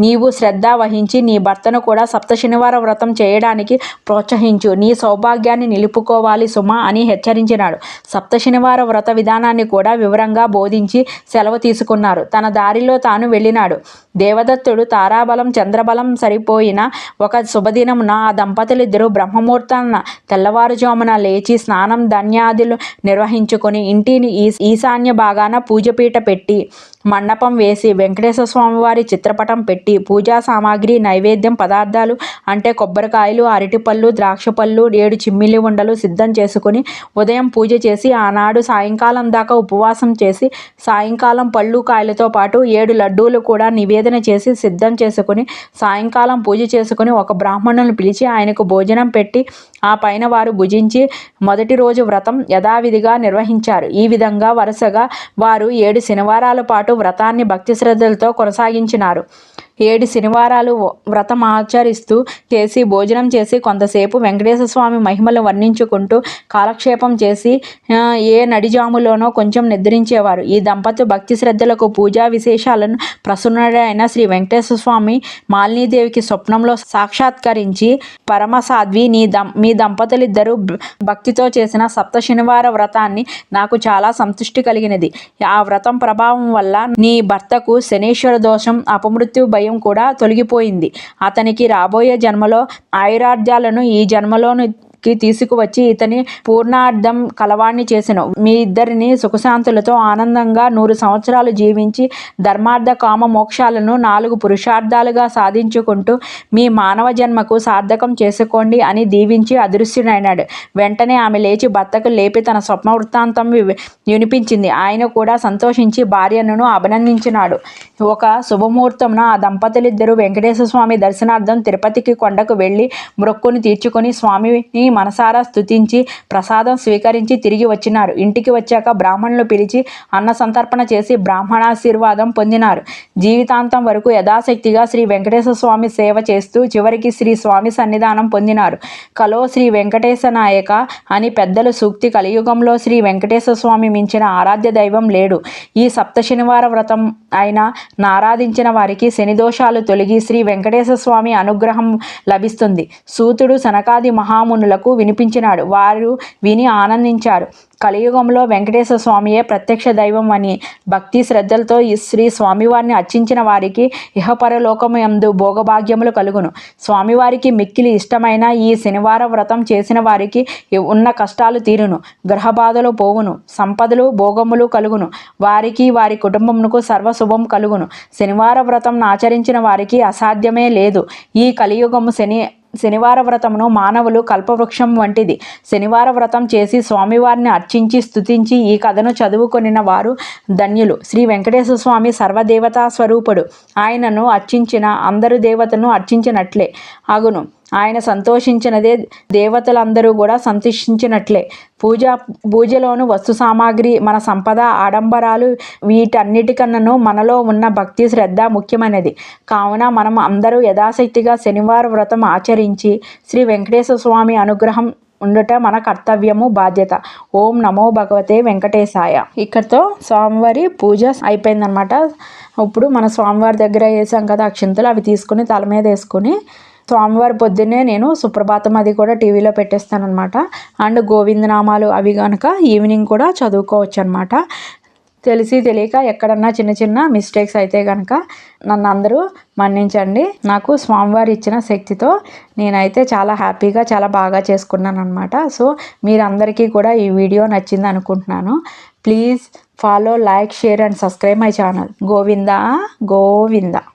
నీవు శ్రద్ధ వహించి నీ భర్తను కూడా సప్త శనివార వ్రతం చేయడానికి ప్రోత్సహించు, నీ సౌభాగ్యాన్ని నిలుపుకోవాలి సుమా అని హెచ్చరించినాడు. సప్త శనివార వ్రత విధానాన్ని కూడా వివరంగా బోధించి సెలవు తీసుకున్నారు. తన దారిలో తాను వెళ్ళినాడు. దేవదత్తుడు తారాబలం చంద్రబలం సరిపోయిన ఒక శుభదినమున ఆ దంపతులిద్దరూ బ్రహ్మముహూర్తాన తెల్లవారుజామున లేచి స్నానం ధాన్యాదులు నిర్వహించుకొని ఇంటిని ఈశాన్య భాగాన పూజపీట పెట్టి మండపం వేసి వెంకటేశ్వర స్వామివారి చిత్రపటం పెట్టి పూజా సామాగ్రి నైవేద్యం పదార్థాలు అంటే కొబ్బరికాయలు అరటిపళ్ళు ద్రాక్షపళ్ళు 7 చిమ్మిలి ఉండలు సిద్ధం చేసుకుని ఉదయం పూజ చేసి ఆనాడు సాయంకాలం దాకా ఉపవాసం చేసి సాయంకాలం పళ్ళు కాయలతో పాటు 7 లడ్డూలు కూడా నివేదన చేసి సిద్ధం చేసుకుని సాయంకాలం పూజ చేసుకుని ఒక బ్రాహ్మణులను పిలిచి ఆయనకు భోజనం పెట్టి ఆ పైన వారు భుజించి మొదటి రోజు వ్రతం యథావిధిగా నిర్వహించారు. ఈ విధంగా వరుసగా వారు 7 శనివారాల పాటు వ్రతాన్ని భక్తి శ్రద్ధలతో కొనసాగించినారు. 7 శనివారాలు వ్రతం ఆచరిస్తూ చేసి భోజనం చేసి కొంతసేపు వెంకటేశ్వర స్వామి మహిమలు వర్ణించుకుంటూ కాలక్షేపం చేసి ఏ నడిజాములోనో కొంచెం నిద్రించేవారు. ఈ దంపతులు భక్తి శ్రద్ధలకు పూజా విశేషాలను ప్రసన్నుడైన శ్రీ వెంకటేశ్వర స్వామి మాలినీదేవికి స్వప్నంలో సాక్షాత్కరించి పరమసాధ్వి మీ దంపతులిద్దరూ భక్తితో చేసిన సప్త శనివార వ్రతాన్ని నాకు చాలా సంతృష్టి కలిగినది. ఆ వ్రతం ప్రభావం వల్ల నీ భర్తకు శనీశ్వర దోషం అపమృత్యు భయం కూడా తొలగిపోయింది. అతనికి రాబోయే జన్మలో ఆయురార్థాలను ఈ జన్మలోను తీసుకువచ్చి ఇతని పూర్ణార్థం కలవాణ్ణి చేసెను. మీ ఇద్దరిని సుఖశాంతులతో ఆనందంగా 100 సంవత్సరాలు జీవించి ధర్మార్థ కామ మోక్షాలను 4 పురుషార్థాలుగా సాధించుకుంటూ మీ మానవ జన్మకు సార్థకం చేసుకోండి అని దీవించి అదృశ్యుడైనాడు. వెంటనే ఆమె లేచి భర్తకు లేపి తన స్వప్న వృత్తాంతం వినిపించింది. ఆయన కూడా సంతోషించి భార్యను అభినందించినాడు. ఒక శుభముహూర్తంన ఆ దంపతులిద్దరూ వెంకటేశ్వర స్వామి దర్శనార్థం తిరుపతికి కొండకు వెళ్ళి మొక్కుని తీర్చుకొని స్వామిని మనసారా స్తుతించి ప్రసాదం స్వీకరించి తిరిగి వచ్చినారు. ఇంటికి వచ్చాక బ్రాహ్మణులు పిలిచి అన్న సంతర్పణ చేసి బ్రాహ్మణాశీర్వాదం పొందినారు. జీవితాంతం వరకు యథాశక్తిగా శ్రీ వెంకటేశ్వర స్వామి సేవ చేస్తూ చివరికి శ్రీ స్వామి సన్నిధానం పొందినారు. కలో శ్రీ వెంకటేశ నాయక అని పెద్దలు సూక్తి. కలియుగంలో శ్రీ వెంకటేశ్వర స్వామి మించిన ఆరాధ్య దైవం లేడు. ఈ సప్త శనివార వ్రతం అయినా ఆరాధించిన వారికి శనిదోషాలు తొలగి శ్రీ వెంకటేశ్వర స్వామి అనుగ్రహం లభిస్తుంది. సూతుడు సనకాది మహామునులకు వినిపించినాడు. వారు విని ఆనందించారు. కలియుగంలో వెంకటేశ్వర స్వామియే ప్రత్యక్ష దైవం అని భక్తి శ్రద్ధలతో ఈ శ్రీ స్వామివారిని అర్చించిన వారికి ఇహపరలోకమందు భోగభాగ్యములు కలుగును. స్వామివారికి మిక్కిలి ఇష్టమైన ఈ శనివార వ్రతం చేసిన వారికి ఉన్న కష్టాలు తీరును, గ్రహబాధలు పోవును, సంపదలు భోగములు కలుగును, వారికి వారి కుటుంబమునకు సర్వశుభం కలుగును. శనివార వ్రతం ఆచరించిన వారికి అసాధ్యమే లేదు. ఈ కలియుగము శనివార వ్రతమును మానవులు కల్పవృక్షం వంటిది. శనివార వ్రతం చేసి స్వామివారిని అర్చించి స్తుతించి ఈ కథను చదువుకొనిన వారు ధన్యులు. శ్రీ వెంకటేశ్వర స్వామి సర్వదేవతా స్వరూపుడు. ఆయనను అర్చించిన అందరు దేవతను అర్చించినట్లే అగును. ఆయన సంతోషించినదే దేవతలందరూ కూడా సంతోషించినట్లే. పూజలోను వస్తు సామాగ్రి మన సంపద ఆడంబరాలు వీటన్నిటికన్నను మనలో ఉన్న భక్తి శ్రద్ధ ముఖ్యమైనది. కావున మనం అందరూ యథాశక్తిగా శనివార వ్రతం ఆచరించి శ్రీ వెంకటేశ్వర స్వామి అనుగ్రహం ఉండట మన కర్తవ్యము, బాధ్యత. ఓం నమో భగవతే వెంకటేశాయ. ఇక్కడితో స్వామివారి పూజ అయిపోయిందనమాట. ఇప్పుడు మన స్వామివారి దగ్గర వేసాం కదా అక్షింతలు, అవి తీసుకుని తల మీద వేసుకుని స్వామివారి పొద్దున్నే నేను సుప్రభాతం అది కూడా టీవీలో పెట్టేస్తాను అనమాట. అండ్ గోవిందనామాలు అవి కనుక ఈవినింగ్ కూడా చదువుకోవచ్చు అనమాట. తెలిసి తెలియక ఎక్కడన్నా చిన్న చిన్న మిస్టేక్స్ అయితే కనుక నన్ను అందరూ మన్నించండి. నాకు స్వామివారు ఇచ్చిన శక్తితో నేనైతే చాలా హ్యాపీగా చాలా బాగా చేసుకున్నాను అనమాట. సో మీరందరికీ కూడా ఈ వీడియో నచ్చింది అనుకుంటున్నాను. Please follow, like, share and subscribe my channel. Govinda Govinda.